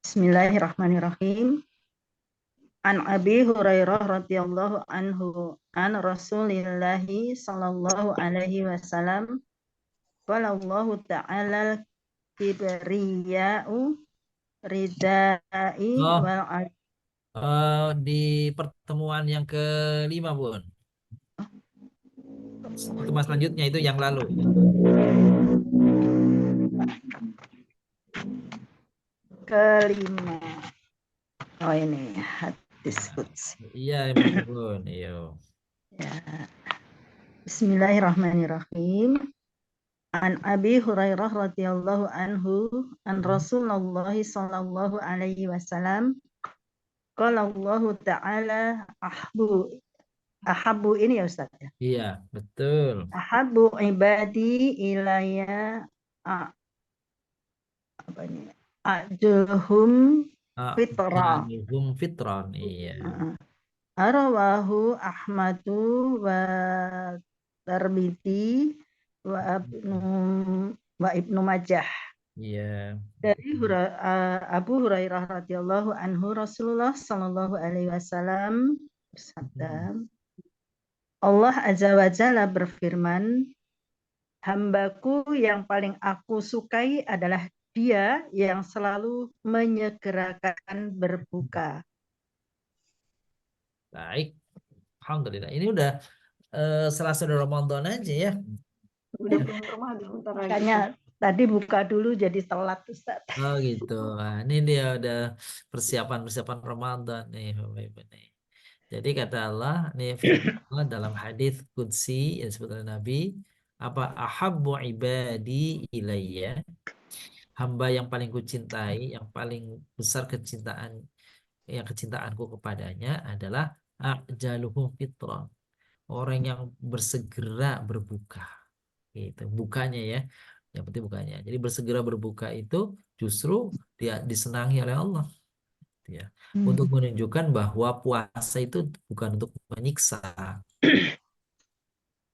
Bismillahirrahmanirrahim. An Abi Hurairah radhiyallahu anhu an Rasulillahi sallallahu alaihi wasallam qala Allah ta'ala kibriya'u ridai Oh, wal di pertemuan yang kelima Bun. Pertemuan selanjutnya itu yang lalu. kelima. Oh ini hadis qudsi. Iya, benar Bun. Iya. Ya. Bismillahirrahmanirrahim. An Abi Hurairah radhiyallahu anhu an Rasulullah sallallahu alaihi wasallam qala Allah ta'ala ahabbu ini ya Ustaz ya. Iya, betul. Ahabbu ibadi ilayya apa ini? Ajluhum fitra. Ajluhum fitran. Iya. Arawahu Ahmadu wa Tirmidzi wa Ibnu Majah. Iya. Dari Abu Hurairah radhiyallahu anhu Rasulullah sallallahu alaihi wasallam bersabda, Allah azza wa jalla berfirman, hambaku yang paling aku sukai adalah dia yang selalu menyegerakan berbuka. Baik. Alhamdulillah. Ini udah Selasa Ramadan aja ya. Udah pulang rumah makanya tadi buka dulu jadi telat Ustaz. Oh gitu. Nah, ini dia udah persiapan Ramadan nih, Bapak Ibu nih. Jadi kata Allah nih firman Allah dalam hadis qudsi yang disebut oleh Nabi, apa ahabbu ibadi ilayya, hamba yang paling kucintai, yang paling besar kecintaanku kepadanya adalah ajaluhum fitran, orang yang bersegera berbuka. Gitu. Bukanya ya. Yang penting bukanya. Jadi bersegera berbuka itu justru dia disenangi oleh Allah. Ya. Untuk menunjukkan bahwa puasa itu bukan untuk menyiksa.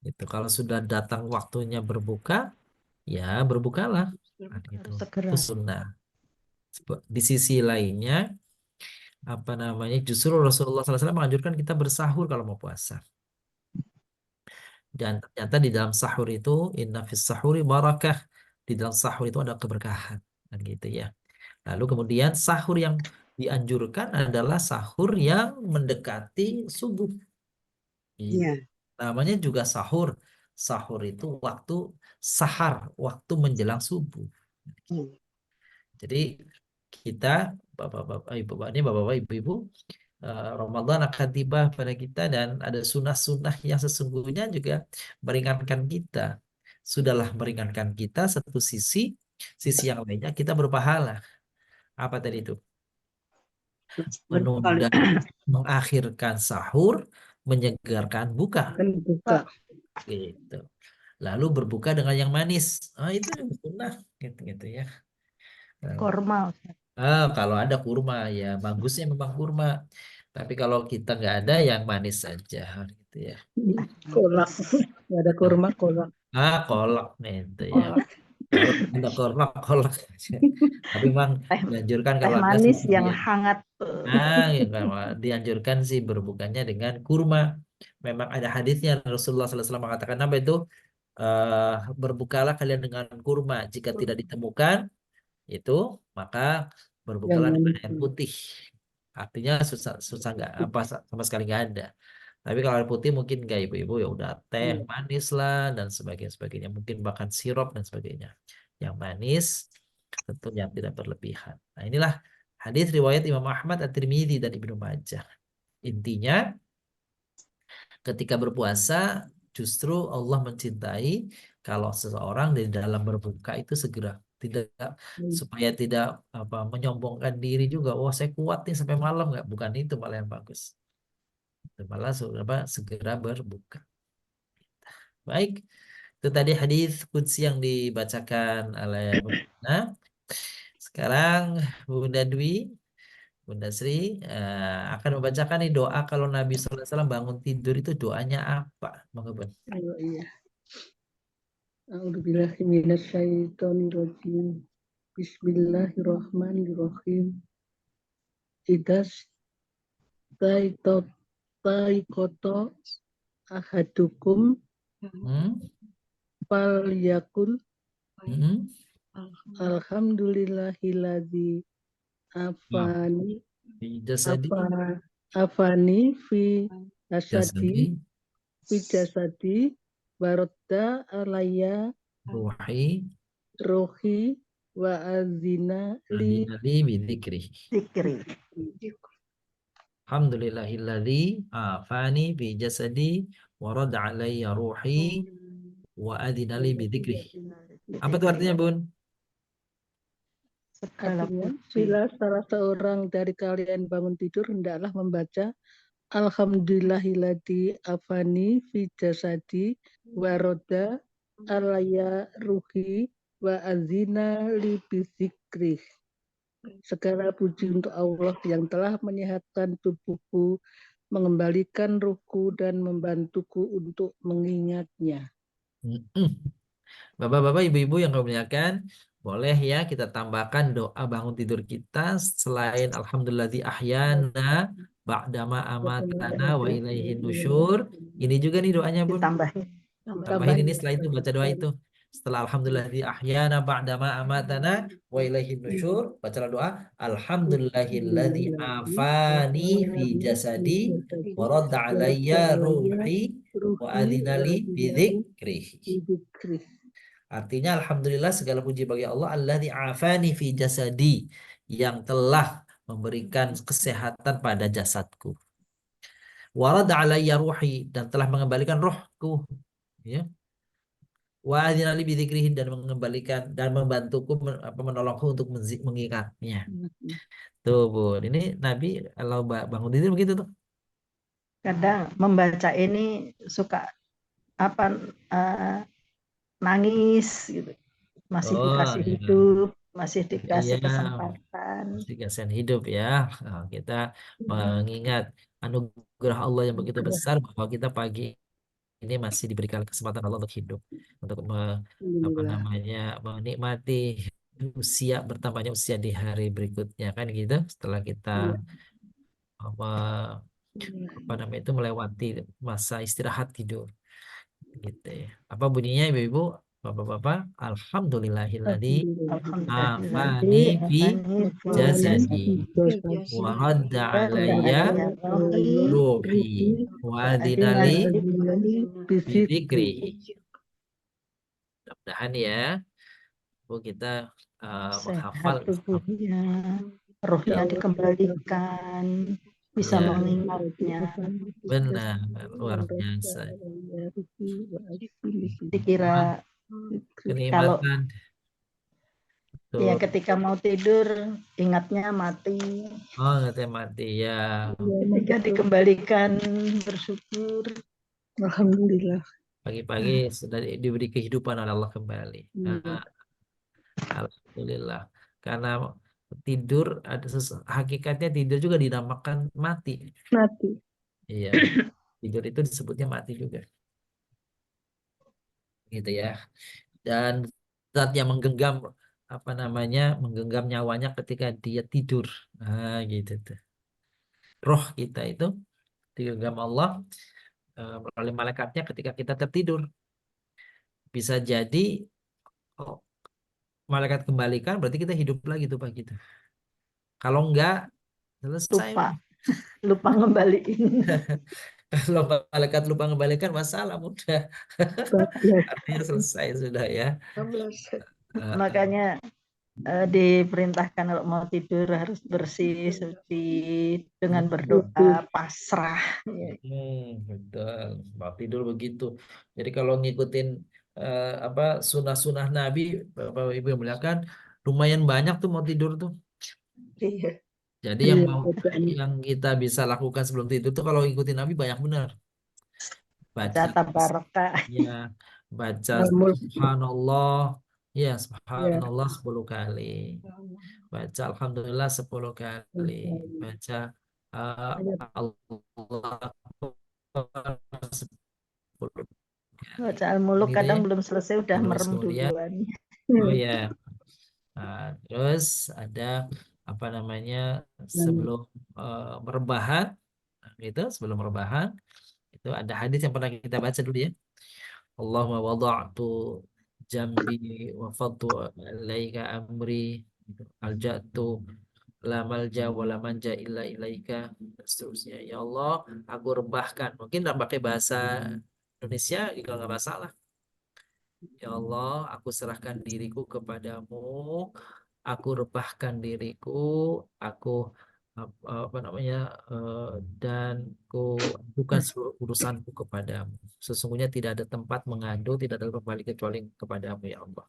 Itu kalau sudah datang waktunya berbuka, ya berbukalah. Nah, gitu. Itu sunnah. Di sisi lainnya, apa namanya? Justru Rasulullah SAW menganjurkan kita bersahur kalau mau puasa. Dan ternyata di dalam sahur itu inna fis sahuri barakah. Di dalam sahur itu ada keberkahan kan gitu ya. Lalu kemudian sahur yang dianjurkan adalah sahur yang mendekati subuh. Gitu. Iya. Namanya juga sahur. Sahur itu waktu sahar, waktu menjelang subuh. Jadi kita bapak-bapak, ibu-ibu, Ramadan akan tiba pada kita dan ada sunnah-sunnah yang sesungguhnya juga meringankan kita. Sudahlah meringankan kita satu sisi yang lainnya kita berpahala. Apa tadi itu? Menunda, mengakhirkan sahur, menyegarkan buka. Gitu. Lalu berbuka dengan yang manis. Itu sunnah gitu ya. Kurma. Kalau ada kurma ya bagusnya memang kurma. Tapi kalau kita nggak ada, yang manis saja gitu ya. Kolak. Nggak ada kurma, kolak. Kolak nih itu ya. Kalau ada kolak, kolak aja. Tapi memang Teh, dianjurkan teh kalau ada manis sih yang ya. hangat. Ya, dianjurkan sih berbukanya dengan kurma. Memang ada hadisnya Rasulullah SAW mengatakan apa itu? Berbukalah kalian dengan kurma. Jika tidak ditemukan itu, maka Yang berbukalah dengan manis. air putih. Artinya susah susah nggak apa sama sekali nggak ada. Tapi kalau air putih mungkin nggak ibu-ibu ya udah teh manis lah dan sebagainya, mungkin bahkan sirup dan sebagainya. Yang manis tentu yang tidak berlebihan. Nah inilah hadis riwayat Imam Ahmad, At-Tirmidzi dan Ibnu Majah. Intinya ketika berpuasa justru Allah mencintai kalau seseorang di dalam berbuka itu segera tidak supaya tidak menyombongkan diri juga. Wah saya kuat nih sampai malam nggak? Bukan itu malah yang bagus. Itu malah segera berbuka. Baik, itu tadi hadis qudsi yang dibacakan oleh Bunda. Sekarang Bunda Dwi, Bunda Sri akan membacakan nih doa kalau Nabi SAW bangun tidur itu doanya apa, Bang Ubun? Oh, iya. A'udzubillahi minasyaitonirrajim. Bismillahirrahmanirrahim. Idas taikoto ahadukum fal yakul alhamdulillahilladzi afani fi jasadi waradda alayya ruhi wa azina li bidzikri. Zikri. Alhamdulillahilladzi afani fi jasadi wa radda alayya ruhi wa adzina li bidzikri. Apa itu artinya, Bun? Artinya, bila salah seorang dari kalian bangun tidur, hendaklah membaca Alhamdulillahilladzi afani fi jasadi wa radda alayya ruhi wa azina li bidzikri. Segala puji untuk Allah yang telah menyehatkan tubuhku, mengembalikan ruhku dan membantuku untuk mengingatnya. Bapak-bapak, ibu-ibu yang kami muliakan, boleh ya kita tambahkan doa bangun tidur kita selain Alhamdulilladzi ahyana ba'dama amatana wa ilaihin nusyur. Ini juga nih doanya, Bun. Tambahin ini setelah itu baca doa itu. Setelah Alhamdulilladzi ahyana ba'dama amatana wa ilaihin nusyur, bacalah doa Alhamdulillahilladzi afani fi jasadi wa radda alayya ruhi wa adzinali bidzikrihi. Artinya alhamdulillah segala puji bagi Allah alladzi afani fi jasadi, yang telah memberikan kesehatan pada jasadku. Wa radda alayya ruhi, dan telah mengembalikan rohku, ya. Wa adzinali bidzikrihi, dan mengembalikan dan membantuku menolongku untuk mengingatnya. Tuh, Bun. Ini Nabi kalau bangun tidur begitu tuh. Kadang membaca ini suka nangis gitu. Masih dikasih hidup, masih dikasih kesempatan. Dikasih hidup ya. Nah, kita mengingat anugerah Allah yang begitu besar bahwa kita pagi ini masih diberikan kesempatan Allah untuk hidup, untuk menikmati bertambahnya usia di hari berikutnya, kan gitu. Setelah kita itu melewati masa istirahat tidur, gitu ya. Apa bunyinya ibu-ibu, bapak-bapak? Alhamdulillahilladzi afani fi jasadi wa radda alayya ruhi wa adzinali bidzikrihi. Mudah-mudahan ya Bu kita menghafal tubuhnya, rohnya dikembalikan, bisa mengingatnya. Benar, luar biasa. Dikira kalau ya ketika mau tidur ingatnya mati. Oh, ingatnya mati ya. Ketika dikembalikan bersyukur. Alhamdulillah. Pagi-pagi sudah diberi kehidupan oleh Allah kembali. Alhamdulillah. Karena tidur hakikatnya tidur juga dinamakan mati. Mati. Iya, tidur itu disebutnya mati juga, gitu ya. Dan zat yang menggenggam apa namanya, menggenggam nyawanya ketika dia tidur. Nah, gitu tuh. Roh kita itu digenggam Allah melalui malaikatnya ketika kita tertidur. Bisa jadi oh, malaikat kembalikan berarti kita hidup lagi tuh pagi itu. Kalau enggak selesai. Lupa, lupa ngembaliin. Kalau malaikat lupa kembalikan masalah mudah. Bablas. Artinya selesai sudah ya. Makanya diperintahkan kalau mau tidur harus bersih, suci, dengan berdoa, pasrah. Ya. Betul. Bab tidur begitu. Jadi kalau ngikutin apa sunah-sunah Nabi, Bapak Ibu yang muliakan, lumayan banyak tuh mau tidur tuh. Iya. Jadi Iya, yang kita bisa lakukan sebelum tidur tuh kalau ngikutin Nabi banyak benar. Baca tabaraka. Ya, baca Al-Mulk. subhanallah, ya Ya. subhanallah 10 kali. Baca alhamdulillah 10 kali. Baca Allah 10 Baca Al-Muluk gitu kadang ya. belum selesai udah Terus merem kemudian duluan. oh ya. Nah, terus ada apa namanya sebelum merebahan gitu, sebelum merebahan itu ada hadis yang pernah kita baca dulu ya. Allahumma wada'tu jambi wa fadtu alaika amri alja'tu la malja wa la manja illa ilaika dan seterusnya. Ya Allah, aku rebahkan. Mungkin nggak pakai bahasa Indonesia juga nggak masalah. Ya Allah, aku serahkan diriku kepadamu, aku rebahkan diriku, aku apa namanya dan ku bukan seluruh urusanku kepadamu. Sesungguhnya tidak ada tempat mengadu, tidak ada kembali kecuali kepadamu ya Allah.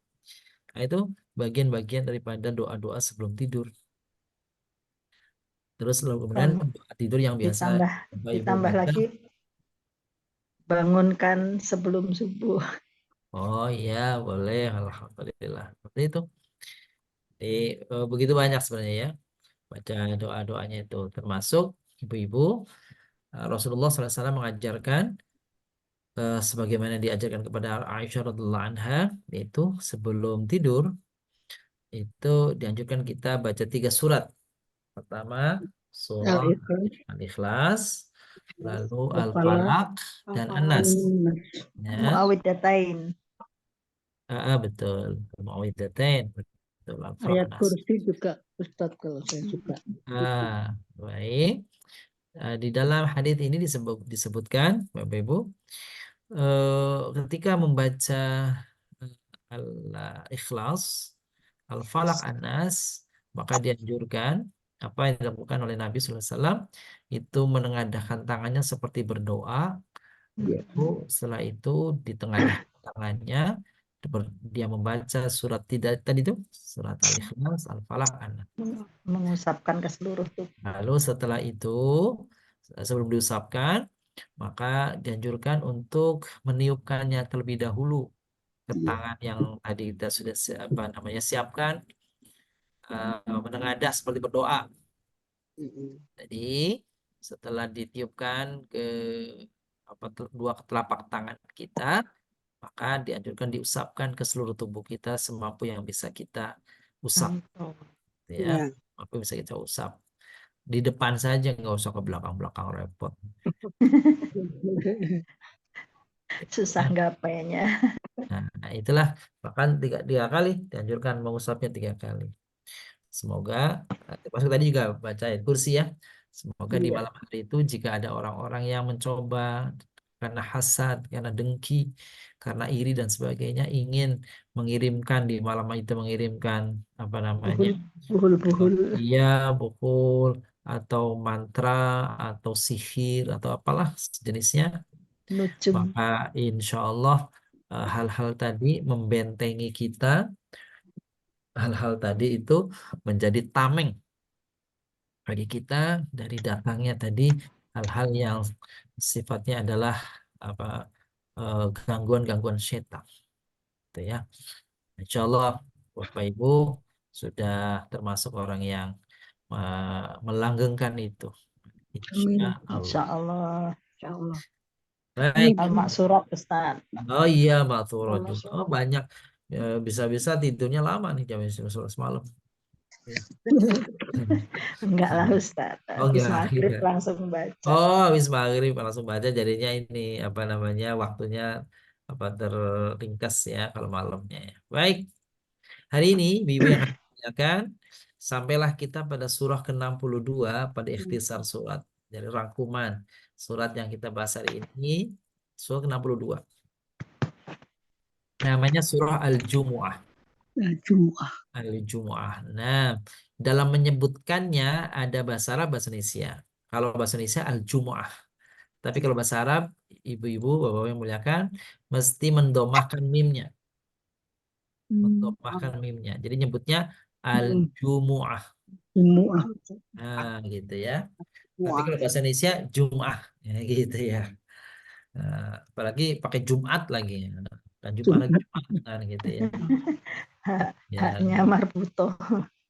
Nah, itu bagian-bagian daripada doa-doa sebelum tidur. Terus kemudian Dan doa tidur yang biasa Bapak Ibu ditambah baca. lagi bangunkan sebelum subuh. Oh iya, boleh. Alhamdulillah. Seperti itu. Jadi, begitu banyak sebenarnya ya. Baca doa-doanya itu. Termasuk ibu-ibu. Rasulullah SAW mengajarkan sebagaimana diajarkan kepada Aisyah radhiallahu anha, yaitu sebelum tidur itu dianjurkan kita baca 3 surat. Pertama surah Al-Ikhlas. Al-Ikhlas, lalu Al-Falaq. Al-Falaq dan An-Nas. Ya. Muawwidzatain. Betul. Muawwidzatain. Betul. Al-Falaq, Ayat An-Nas. kursi juga Ustadz kalau saya suka. Baik. Di dalam hadis ini disebutkan Bapak Ibu ketika membaca Al-Ikhlas, Al-Falaq, An-Nas, maka dianjurkan apa yang dilakukan oleh Nabi SAW itu menengadahkan tangannya seperti berdoa. Lalu setelah itu di tengah tangannya dia membaca surat tidak tadi itu surat Al-Ikhlas, Al-Falaq, An-Nas. Mengusapkan ke seluruh tubuh. Lalu setelah itu sebelum diusapkan maka dianjurkan untuk meniupkannya terlebih dahulu ke tangan yang tadi kita sudah apa namanya siapkan menengadah seperti berdoa. Jadi setelah ditiupkan ke dua telapak tangan kita, maka dianjurkan diusapkan ke seluruh tubuh kita semampu yang bisa kita usap, ya, mampu bisa kita usap. Di depan saja, nggak usah ke belakang-belakang repot. Susah gapainya. Nah, itulah bahkan tiga kali dianjurkan mengusapnya 3 kali. Semoga termasuk tadi juga baca ayat kursi ya. Semoga di malam hari itu jika ada orang-orang yang mencoba karena hasad, karena dengki, karena iri dan sebagainya ingin mengirimkan di malam itu mengirimkan apa namanya? Buhul. Iya, pukul atau mantra atau sihir atau apalah sejenisnya. Nujum. Maka insya Allah hal-hal tadi membentengi kita, hal-hal tadi itu menjadi tameng bagi kita dari datangnya tadi hal-hal yang sifatnya adalah apa gangguan-gangguan setan, gitu ya. Insya Allah Bapak Ibu sudah termasuk orang yang melanggengkan itu. Amin. Insya Allah. Insya Allah. Insya Allah. Baik. Al surat Ustaz. Oh iya, Mathuro Al juga. Oh surat. banyak. Ya, bisa-bisa tidurnya lama nih jam 11 malam. Ya. Enggak lah Ustaz. Oh Habis enggak, maghrib iya. langsung baca. Oh, habis maghrib langsung baca, jadinya ini apa namanya waktunya apa terringkas ya kalau malamnya ya. Baik, hari ini Bibi yang akan mengerjakan sampailah kita pada surah ke-62 pada ikhtisar surat. Jadi rangkuman surat yang kita bahas hari ini surah ke-62. Namanya surah Al-Jumu'ah. Jumu'ah. Al-Jumu'ah. Nah, dalam menyebutkannya ada bahasa Arab, bahasa Indonesia. Kalau bahasa Indonesia Al-Jumu'ah. Tapi kalau bahasa Arab, ibu-ibu, bapak-bapak yang muliakan, mesti mendomahkan mimnya. Mendomahkan mimnya. Jadi nyebutnya Al-Jumu'ah. Jumu'ah. Nah, gitu ya. Tapi kalau bahasa Indonesia, Jum'ah. Ya, gitu ya. Nah, apalagi pakai Jumat lagi. Dan Jumat lagi Jumat. Kan, gitu ya. Ya. Haknya marbutoh.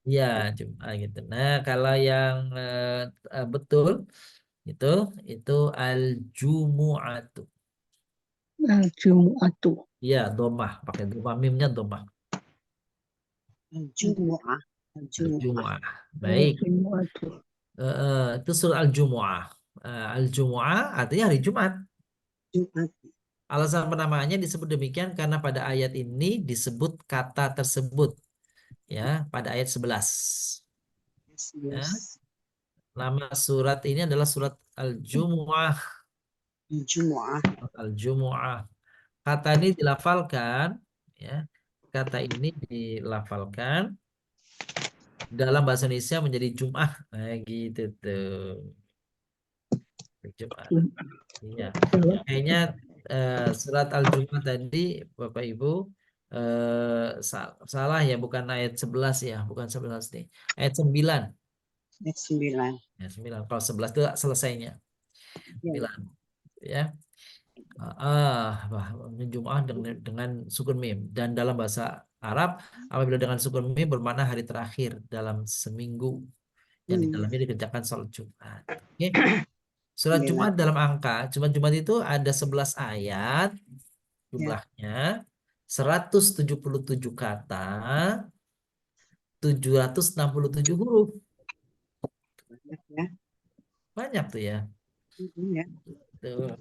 Iya, Jumat gitu. Nah, kalau yang betul itu al-jumu'atu. Jumu'atu. Iya, domah, pakai domah, mimnya domah. Jumu'ah. Al-Jumu'ah. Baik. Jumu'atu. Itu surah Al-Jumu'ah. Al-Jumu'ah artinya hari Jumat. Jumat. Alasan penamaannya disebut demikian karena pada ayat ini disebut kata tersebut ya pada ayat 11. Ya. Nama surat ini adalah surat Al-Jumu'ah. Jumu'ah. Al-Jumu'ah. Kata ini dilafalkan ya. Kata ini dilafalkan dalam bahasa Indonesia menjadi Jum'ah. Nah, gitu tuh. Jum'ah. Iya. Kayaknya surat Al-Jumu'ah tadi Bapak Ibu salah ya, bukan ayat 11 ya, bukan 11 nih. Ayat 9. Ayat 9. Ya, 9. Kalau 11 itu selesainya. 9. Ya. Jum'ah dengan sukun mim, dan dalam bahasa Arab apabila dengan sukun mim bermakna hari terakhir dalam seminggu yang di dalamnya dikerjakan sholat Jumat. Oke. Surat Jumat dalam angka Jumat itu ada 11 ayat jumlahnya, 177 kata, 767 huruf. Banyak tuh ya. Tuh.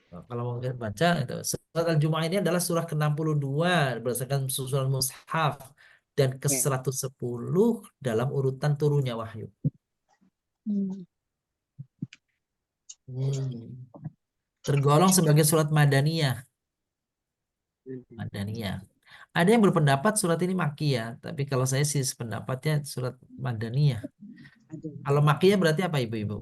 Kalau mau baca itu surat Al-Jumu'ah ini adalah surah ke-62 berdasarkan susunan mushaf dan ke-110 dalam urutan turunnya wahyu. Tergolong sebagai surat Madaniyah. Madaniyah. Ada yang berpendapat surat ini Makkiyah, tapi kalau saya sih sependapatnya surat Madaniyah. Kalau Makkiyah berarti apa ibu-ibu?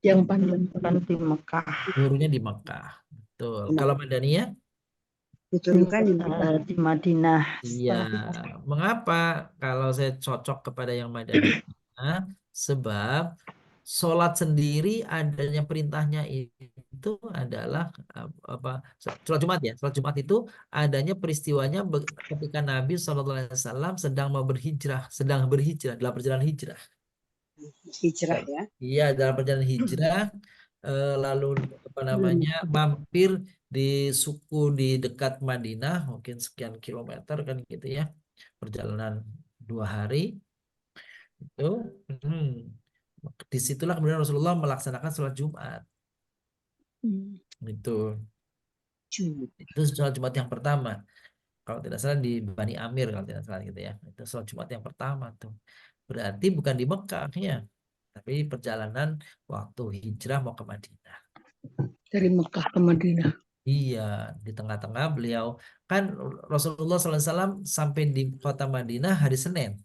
Yang panjang di Mekah. Turunnya di Mekah. Betul. Kalau Madaniyah? Diturunkan di Madinah. Iya. Mengapa kalau saya cocok kepada yang Madaniyah? Sebab sholat sendiri adanya perintahnya itu adalah apa? Sholat Jumat ya. Sholat Jumat itu adanya peristiwanya ketika Nabi SAW sedang berhijrah dalam perjalanan hijrah. Hijrah ya. Iya, dalam perjalanan hijrah lalu apa namanya mampir di suku di dekat Madinah, mungkin sekian kilometer kan gitu ya, perjalanan 2 hari itu. Disitulah kemudian Rasulullah melaksanakan sholat Jumat. Itu sholat Jumat yang pertama. Kalau tidak salah di Bani Amir kalau tidak salah gitu ya. Itu sholat Jumat yang pertama tuh. Berarti bukan di Mekah ya, tapi perjalanan waktu hijrah mau ke Madinah. Dari Mekah ke Madinah. Iya, di tengah-tengah beliau kan Rasulullah SAW sampai di kota Madinah hari Senin.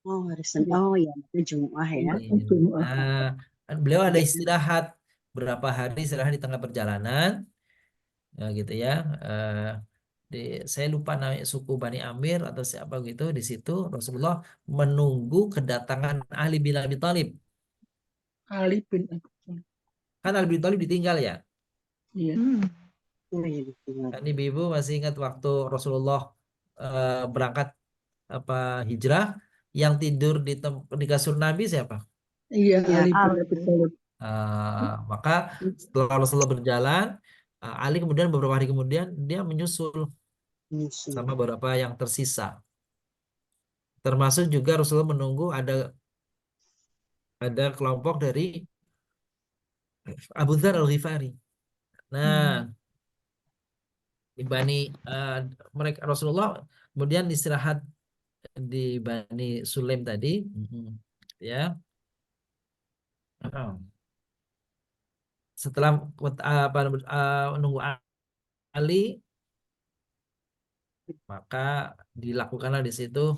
Oh, hari Senin. Oh ya, itu Jumu'ah ya. Nah, beliau ada istirahat berapa hari, istirahat di tengah perjalanan, ya, gitu ya. Saya lupa namanya suku Bani Amir atau siapa gitu. Di situ Rasulullah menunggu kedatangan Ali bin Abi Thalib. Ali bin Abi Thalib. Kan Ali bin Thalib ditinggal ya. Iya. Kan ibu-ibu masih ingat waktu Rasulullah berangkat hijrah, yang tidur di kasur Nabi siapa? Iya, Ya, Ali bin Ali. Abi Thalib. Maka setelah Rasulullah berjalan, Ali kemudian beberapa hari kemudian dia menyusul nyusul. sama beberapa yang tersisa. Termasuk juga Rasulullah menunggu ada kelompok dari Abu Dzar Al-Ghifari. Nah, di Bani mereka Rasulullah kemudian istirahat di Bani Sulaim tadi, ya. Setelah menunggu Ali, maka dilakukanlah di situ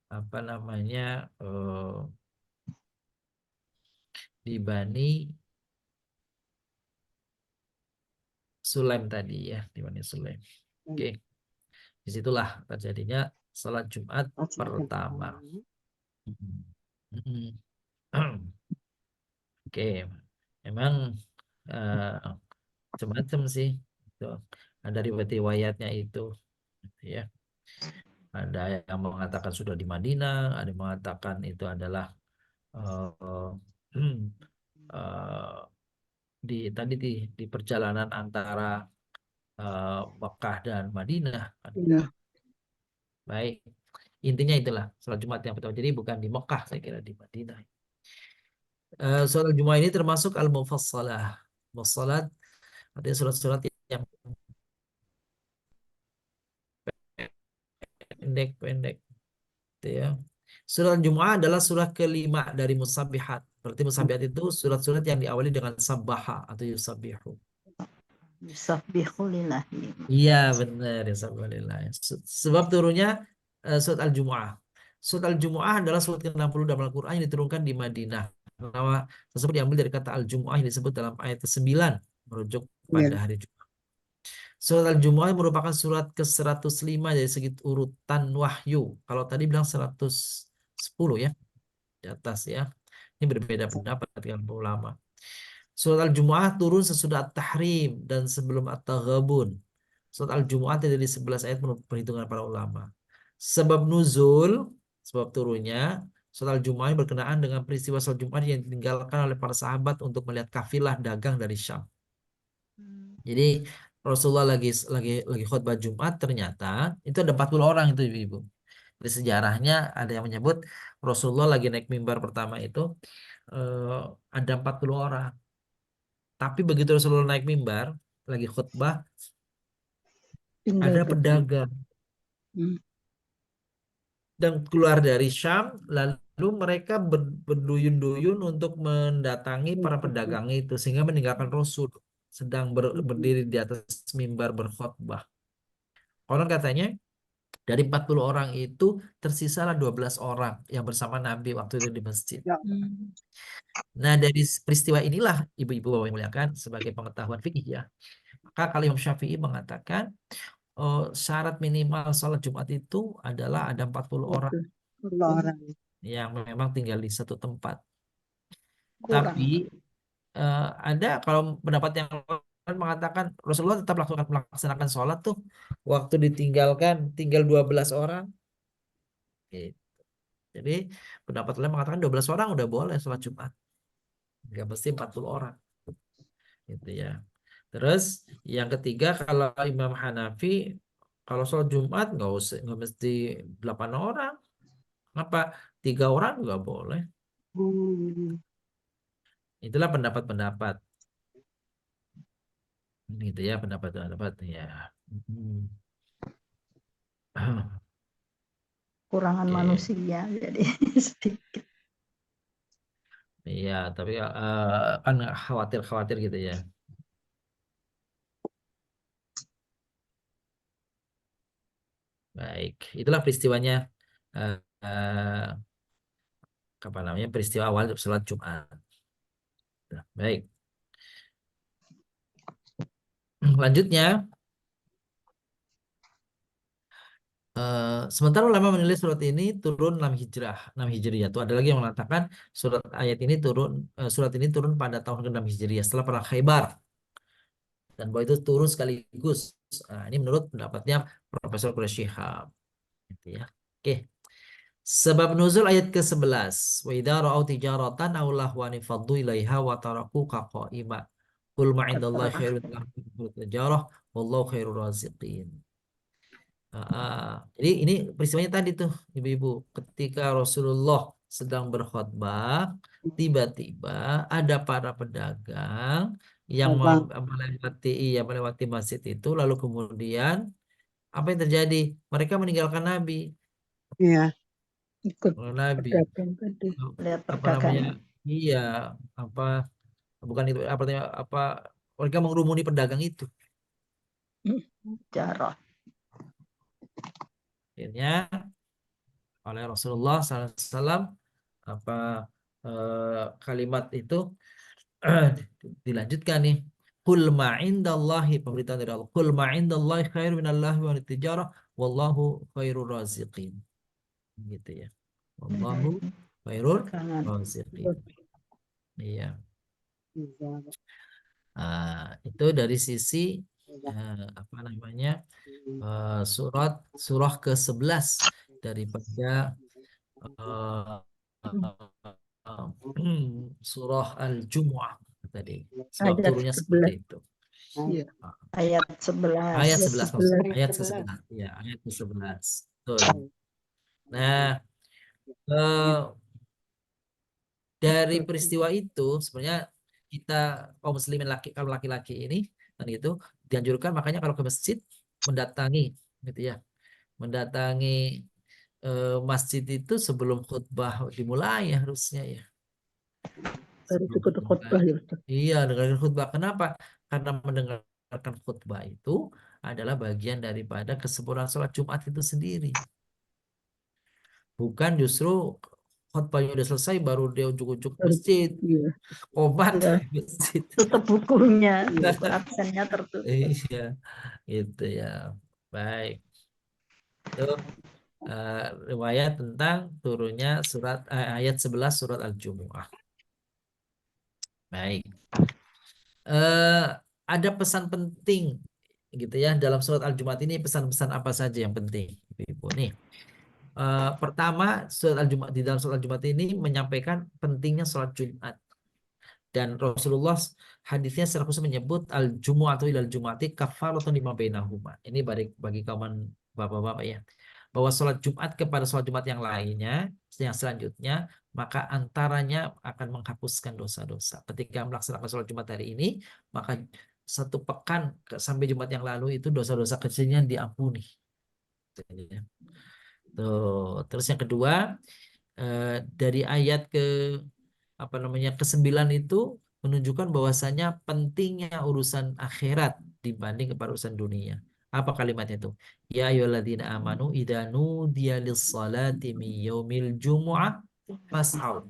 apa namanya di Bani Sulaim tadi ya, di Bani Sulaim. Oke. Disitulah terjadinya sholat Jumat pertama. Oke, memang macam-macam sih. Itu. Ada riwayat-riwayatnya itu, ya. Ada yang mengatakan sudah di Madinah, ada yang mengatakan itu adalah di perjalanan antara Mekah dan Madinah. Iya. Baik, intinya itulah sholat Jumat yang pertama. Jadi bukan di Mekah, saya kira di Madinah. Sholat Jumat ini termasuk al-mufassalah. Mufassalat artinya surat-surat yang pendek-pendek, gitu ya. Surat Jumat adalah surah kelima dari Musabbihat. Berarti Musabbihat itu surat-surat yang diawali dengan sabbaha atau yusabbihu. Yusabbihu lillahi. Iya benar ya, sabbalillah. Sebab turunnya surat Al-Jumu'ah. Surat Al-Jumu'ah adalah surat ke-60 dalam Al-Quran yang diturunkan di Madinah. Nama tersebut diambil dari kata Al-Jumu'ah yang disebut dalam ayat ke-9, merujuk pada hari Jumat. Surat Al-Jumu'ah merupakan surat ke-105 dari segi urutan wahyu. Kalau tadi bilang 110 ya, di atas ya. Ini berbeda pendapat dengan ulama. Surat Al-Jumu'ah turun sesudah At-Tahrim dan sebelum At-Taghabun. Surat Al-Jumu'ah terdiri dari 11 ayat menurut perhitungan para ulama. Sebab nuzul, sebab turunnya, surat Al-Jumu'ah berkenaan dengan peristiwa sholat Jumat yang ditinggalkan oleh para sahabat untuk melihat kafilah dagang dari Syam. Jadi Rasulullah lagi khutbah Jumat, ternyata itu ada 40 orang itu ibu-ibu. Di sejarahnya ada yang menyebut Rasulullah lagi naik mimbar pertama itu ada 40 orang. Tapi begitu Rasulullah naik mimbar lagi khutbah, ada pedagang dan keluar dari Syam, lalu mereka berduyun-duyun untuk mendatangi para pedagang itu sehingga meninggalkan Rasul sedang berdiri di atas mimbar berkhutbah. Orang katanya dari 40 orang itu tersisalah 12 orang yang bersama Nabi waktu itu di masjid. Nah, dari peristiwa inilah ibu-ibu bapak yang muliakan sebagai pengetahuan fikih ya. Maka kalau Imam Syafi'i mengatakan syarat minimal sholat Jumat itu adalah ada 40 orang yang memang tinggal di satu tempat. Tapi ada kalau pendapat yang mengatakan Rasulullah tetap melaksanakan sholat tuh waktu ditinggalkan tinggal 12 orang. Gitu. Jadi pendapat lain mengatakan 12 orang udah boleh sholat Jumat. Nggak mesti 40 orang. Gitu ya. Terus yang ketiga kalau Imam Hanafi kalau sholat Jumat nggak mesti 8 orang. Apa 3 orang juga boleh. Itulah pendapat-pendapat. Gitu ya pendapat-pendapat ya. Kurangan Oke. manusia jadi sedikit. Iya, tapi kan khawatir gitu ya. Baik, itulah peristiwanya. Apa namanya peristiwa awal sholat Jumat. Nah, baik. Lanjutnya, sementara ulama menilai surat ini turun 6 Hijriah. Itu ada lagi yang mengatakan surat ini turun pada tahun ke-6 Hijriah setelah perang Khaybar. Dan bahwa itu turun sekaligus. Nah, ini menurut pendapatnya Profesor Quraish Shihab. Gitu ya. Oke. Sebab nuzul ayat ke-11. Wa idza ra'au tijaratan aw lahwan faddu ilaiha wa tarakuka qa'ima. Qul ma 'indallahi khairun min tijarah wallahu khairur raziqin. Jadi ini peristiwanya tadi tuh ibu-ibu, ketika Rasulullah sedang berkhutbah, tiba-tiba ada para pedagang yang melewati masjid itu, lalu kemudian apa yang terjadi? Mereka meninggalkan Nabi. Iya. Ikut Nabi pedagang tadi. Lihat apa namanya? perdagangan. Iya, apa bukan itu apa mereka mengerumuni pedagang itu. Jarah. Akhirnya oleh Rasulullah SAW apa kalimat itu dilanjutkan nih. Qul ma indallahi, pemberitaan dari Allah. Qul ma indallahi khairu minallahi wa tijarah wallahu khairur raziqin. Gitu ya. Wallahu khairur Perdagangan. raziqin. Iya. Itu dari sisi apa namanya surah ke-11 daripada surah Al-Jumu'ah tadi. Sebab Ayat turunnya seperti 11. itu. Iya. Ayat 11. Ayat 11 maksudnya. Ayat 11. ke-11. Ya, ayat ke-11. Betul. Nah, dari peristiwa itu sebenarnya kita kaum muslimin kalau laki-laki ini dan itu dianjurkan, makanya kalau ke masjid mendatangi gitu ya. Mendatangi masjid itu sebelum khutbah dimulai ya, harusnya ya. Baru Sebelum ikut khutbah ya Ustaz. Iya, dengarkan khutbah. Kenapa? Karena mendengarkan khutbah itu adalah bagian daripada kesempurnaan sholat Jumat itu sendiri. Bukan justru khutbahnya udah selesai baru dia ujuk-ujuk masjid, Iya. komat Iya. masjid. Tutup bukunya, absennya tertutup. Iya, itu ya. Baik. Itu riwayat tentang turunnya surat ayat 11 surat Al-Jumu'ah. Baik. Ada pesan penting gitu ya dalam surat Al-Jumu'ah ini, pesan-pesan apa saja yang penting, Ibu nih. Pertama, surat Al-Jumu'ah, di dalam surat Al-Jumu'ah ini menyampaikan pentingnya sholat Jumat. Dan Rasulullah hadisnya secara khusus menyebut al-jumu'atu ilal jumu'ati kafaratun lima bainahuma. Ini bagi kaum bapak-bapak ya. Bahwa sholat Jumat kepada sholat Jumat yang lainnya, yang selanjutnya, maka antaranya akan menghapuskan dosa-dosa. Ketika melaksanakan sholat Jumat hari ini, maka satu pekan sampai Jumat yang lalu itu dosa-dosa kecilnya diampuni. Tuh. Terus yang kedua, dari ayat ke-9 itu menunjukkan bahwasanya pentingnya urusan akhirat dibanding kepada urusan dunia. Apa kalimatnya itu? Ya ayyuhalladzina amanu idza nudiya lis-salati min yaumil jumu'ah fas'au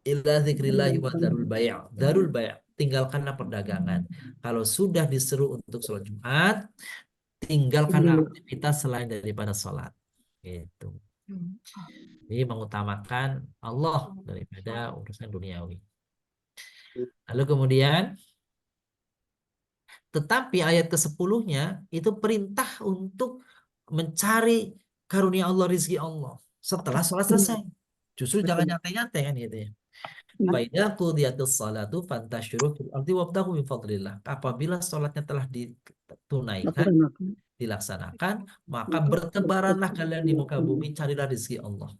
ila dzikrillahi wa dzarul bai'. Dzarul bai', tinggalkanlah perdagangan. Kalau sudah diseru untuk sholat Jumat, tinggalkanlah aktivitas selain daripada sholat. Gitu. Jadi mengutamakan Allah daripada urusan duniawi. Lalu kemudian, tetapi ayat ke-10-nya itu perintah untuk mencari karunia Allah, rizki Allah setelah sholat selesai. Justru jangan nyantai-nyantai kan gitu ya. Faiza qudiyatus salatu fantashiru fil ardi wabtaghu min fadlillah. Apabila sholatnya telah ditunaikan, dilaksanakan, maka bertebaranlah kalian di muka bumi, carilah rizki Allah.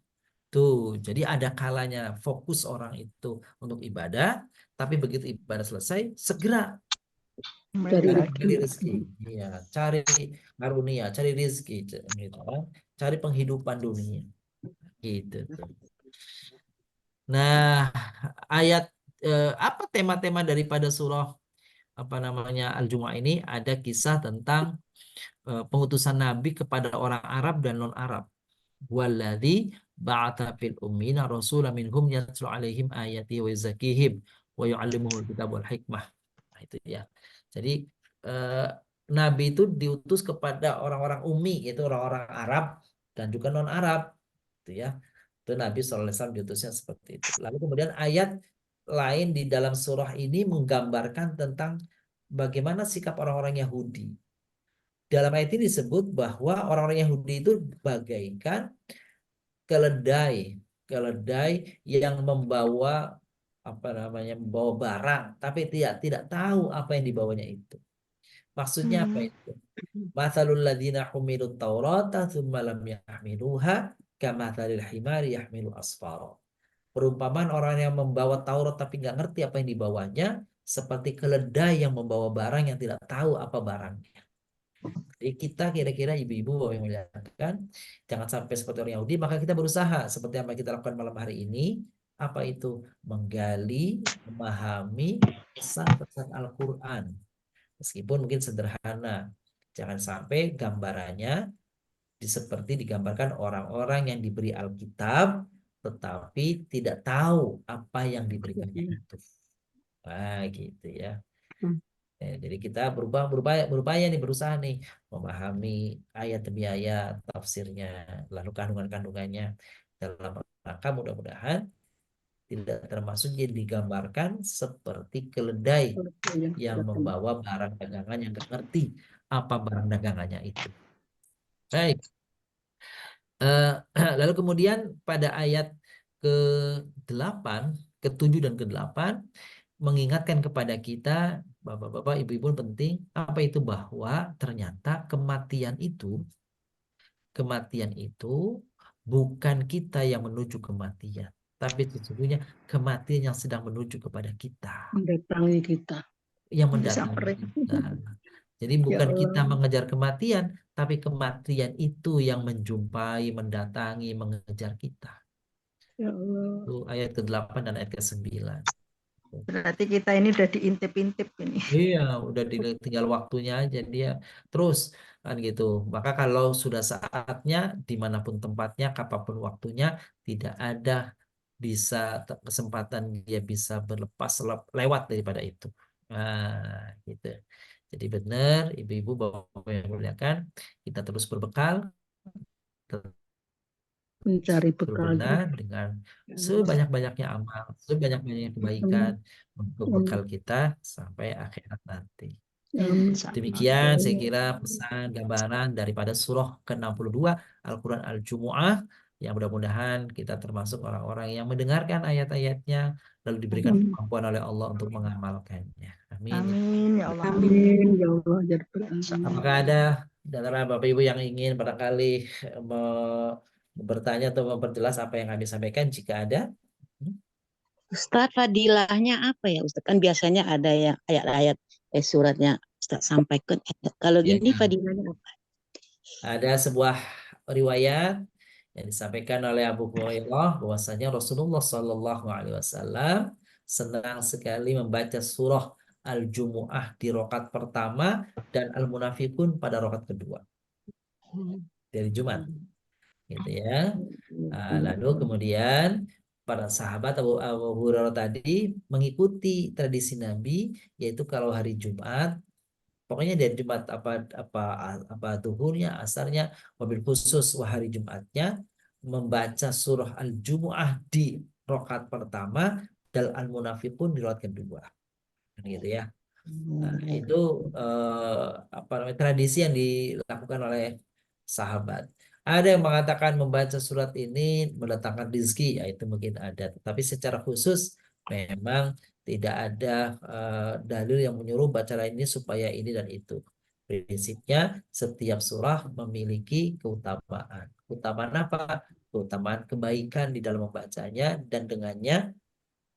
Tuh, jadi ada kalanya fokus orang itu untuk ibadah, tapi begitu ibadah selesai, segera cari rezeki. Iya, cari karunia, cari rezeki, gitu kan. Cari penghidupan dunia. Gitu tuh. Nah, ayat apa tema-tema daripada surah Al-Jumu'ah ini? Ada kisah tentang pengutusan Nabi kepada orang Arab dan non-Arab. Walladzi ba'atha fil ummina rasulan minhum yatlu alaihim ayati wa yuzakkihim wa yu'allimuhumul kitab wal hikmah. Nah, itu ya. Jadi Nabi itu diutus kepada orang-orang ummi, yaitu orang-orang Arab dan juga non-Arab, gitu ya. Itu Nabi SAW diutusnya seperti itu. Lalu kemudian ayat lain di dalam surah ini menggambarkan tentang bagaimana sikap orang-orang Yahudi. dalam ayat ini disebut bahwa orang-orang Yahudi itu bagaikan keledai yang membawa membawa barang tapi tidak tahu apa yang dibawanya itu. Maksudnya apa itu? Mathalul ladzina humilut taurata tsumma lam yahmiluha kamathalil himari yahmilu asfara. Perumpamaan orang yang membawa Taurat tapi nggak ngerti apa yang dibawanya seperti keledai yang membawa barang yang tidak tahu apa barangnya. Jadi kita kira-kira ibu-ibu yang melihatkan jangan sampai seperti orang Yahudi, maka kita berusaha seperti apa yang kita lakukan malam hari ini, apa itu? Menggali, memahami pesan-pesan Al-Quran. Meskipun mungkin sederhana, jangan sampai gambarannya seperti digambarkan orang-orang yang diberi Alkitab tetapi tidak tahu apa yang diberikannya itu. Nah, gitu ya. Jadi kita berupaya nih, berusaha nih memahami ayat demi ayat, tafsirnya, lalu kandungan-kandungannya dalam rangka mudah-mudahan tidak termasuk yang digambarkan seperti keledai yang membawa barang dagangan yang nggak ngerti apa barang dagangannya itu. Baik. Lalu kemudian pada ayat ke-8, ke-7 dan ke-8 mengingatkan kepada kita, Bapak-bapak, Ibu-ibu penting, apa itu bahwa ternyata kematian itu bukan kita yang menuju kematian, tapi sesungguhnya kematian yang sedang menuju kepada kita. Mendatangi kita. Yang mendatangi kita. Jadi bukan kita mengejar kematian, tapi kematian itu yang menjumpai, mendatangi, mengejar kita. Ya Allah. Itu ayat ke-8 dan ayat ke-9. Berarti kita ini udah diintip-intip ini. Iya, udah tinggal waktunya aja dia terus kan gitu. Maka kalau sudah saatnya, dimanapun tempatnya, kapanpun waktunya, tidak ada kesempatan dia bisa lewat daripada itu. Nah, gitu. Jadi benar, ibu-ibu, bapak yang muliakan, kita terus berbekal, Mencari bekal berbenah dengan sebanyak-banyaknya amal, sebanyak-banyaknya kebaikan untuk bekal kita sampai akhirat nanti. Demikian saya kira pesan gambaran daripada surah ke-62 Al-Quran Al-Jumu'ah, yang mudah-mudahan kita termasuk orang-orang yang mendengarkan ayat-ayatnya lalu diberikan kemampuan oleh Allah untuk mengamalkannya. Amin. Amin ya Allah. Amin ya Allah. Apakah ada antara Bapak Ibu yang ingin barangkali bertanya atau memperjelas apa yang kami sampaikan? Jika ada. Ustaz, fadilahnya apa ya Ustaz? Kan biasanya ada yang ayat-ayat suratnya Ustaz sampaikan. Kalau gini fadilahnya apa? Ada sebuah riwayat yang disampaikan oleh Abu Hurairah bahwasanya Rasulullah Shallallahu Alaihi Wasallam senang sekali membaca surah Al-Jumu'ah di rakaat pertama dan Al-Munafiqun pada rakaat kedua dari Jumat, gitu ya. Lalu kemudian para sahabat Abu Hurairah tadi mengikuti tradisi Nabi, yaitu kalau hari Jumat, pokoknya dari Jumat apa duhurnya, asarnya, wabil khusus hari Jumatnya membaca surah Al-Jumu'ah di rakaat pertama dan Al-Munafiqun di rakaat kedua. Gitu ya. Nah, itu tradisi yang dilakukan oleh sahabat. Ada yang mengatakan membaca surat ini mendatangkan rezeki, ya itu mungkin ada. Tetapi secara khusus memang tidak ada dalil yang menyuruh baca ini supaya ini dan itu. Prinsipnya setiap surah memiliki keutamaan. Keutamaan apa? Keutamaan kebaikan di dalam membacanya, dan dengannya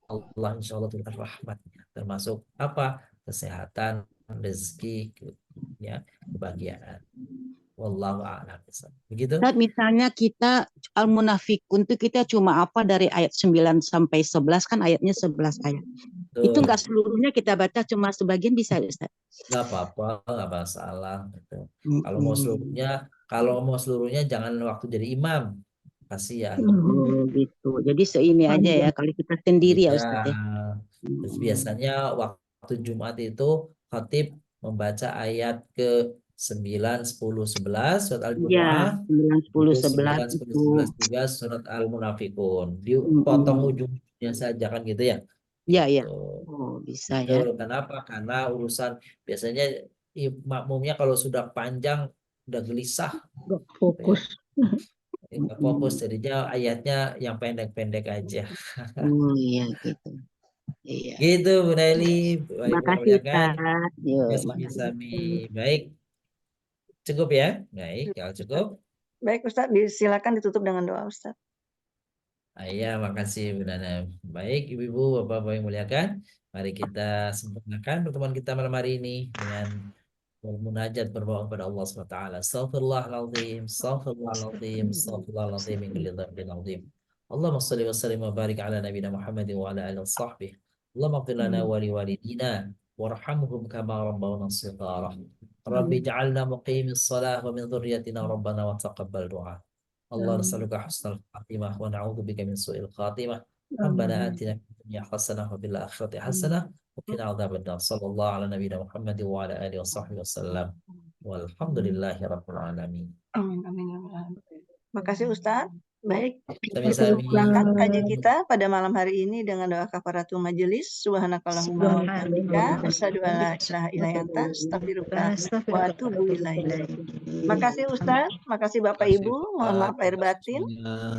Allah insya Allah turunkan rahmatnya. Termasuk apa? Kesehatan, rezeki, ya, kebahagiaan. Wallahu a'lam. Begitu? Ustaz, misalnya kita Al-Munafiqun itu kita cuma apa dari ayat 9 sampai 11, kan ayatnya 11 ayat. Itu enggak seluruhnya kita baca, cuma sebagian bisa Ustaz? Nggak apa-apa, nggak masalah. Gitu. Kalau mau seluruhnya jangan waktu jadi imam. Kasihan. Gitu. Jadi seini aja ya kalau kita sendiri ya Ustaz ya. Terus biasanya waktu Jumat itu khatib membaca ayat ke 9, 10, 11 surat Al-Jumu'ah. Ya, 9, 10, 9, 10, 11 juga surat Al-Munafiqun. Dipotong ujungnya saja kan gitu ya. Iya, iya. Gitu. Oh, bisa Gitu. ya. Kenapa? Karena urusan biasanya makmumnya kalau sudah panjang udah gelisah Nggak gitu ya. fokus. Nggak fokus, jadinya ayatnya yang pendek-pendek aja. Oh iya gitu. Iya. Gitu Bu Naili, Baik Terima Ibu kasih muliakan. Ustaz. Yuk, Ya makasih. sami-sami. Baik, cukup ya. Baik, kalau cukup. Baik Ustaz, silakan ditutup dengan doa Ustaz. Iya, makasih Bu Nana. Baik, Ibu-ibu, Bapak-bapak yang muliakan. Mari kita sempurnakan pertemuan kita malam hari ini dengan bermunajat berdoa kepada Allah SWT. Astaghfirullahaladzim, astaghfirullahaladzim, astaghfirullahaladzim, min kulli dzambin adzim. Allahumma shalli wa sallim wa barik ala nabiyina Muhammad wa ala alihi wa sahbihi. Allahumma ighfir lana wa li walidina warhamhum kama rabbawna shighara. Rabbi ij'alna muqimis salah wa min dhurriyyatina rabbana wa taqabbal du'a. Allah nas'aluka husnal khatimah wa na'udzubika min su'il khatimah. Rabbana atina fid dunya hasanah wa fil akhirati hasanah wa qina adzabannar. Sallallahu ala nabiyyina Muhammad wa ala alihi wa sahbihi wasallam. Walhamdulillahi rabbil alamin. Amin, amin, ya Rabbal alamin. Makasih Ustaz. Baik, Sami-sami. kita kaji kita pada malam hari ini dengan doa kafaratul majelis. Subhanakallahumma wa bihamdika asyhadu an la ilaha illa anta astaghfiruka wa atubu ilaik. Makasih Ustaz, makasih Bapak Ibu, mohon maaf lahir batin.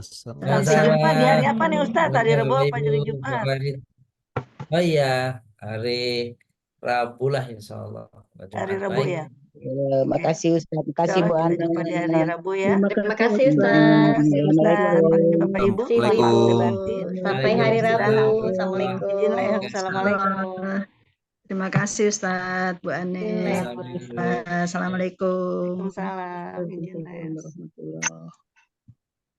Sampai jumpa di hari apa nih Ustaz? Hari Rabu apa hari Jumat? Oh iya, hari Rabu lah insya Allah. Hari Rabu ya. Makasih Ustaz, makasih Bu Kita Ana. jumpa di hari Rabu ya. Terima kasih Terima Ustaz. kasih Ustaz, makasih Bapak Ibu, mohon maaf lahir batin. Sampai hari Rabu. Izin Assalamualaikum. ya, Assalamualaikum. Terima kasih Ustaz, Bu Ane. Iya, Assalamualaikum. Waalaikumsalam. Izin ya. Warahmatullahi wabarakatuh.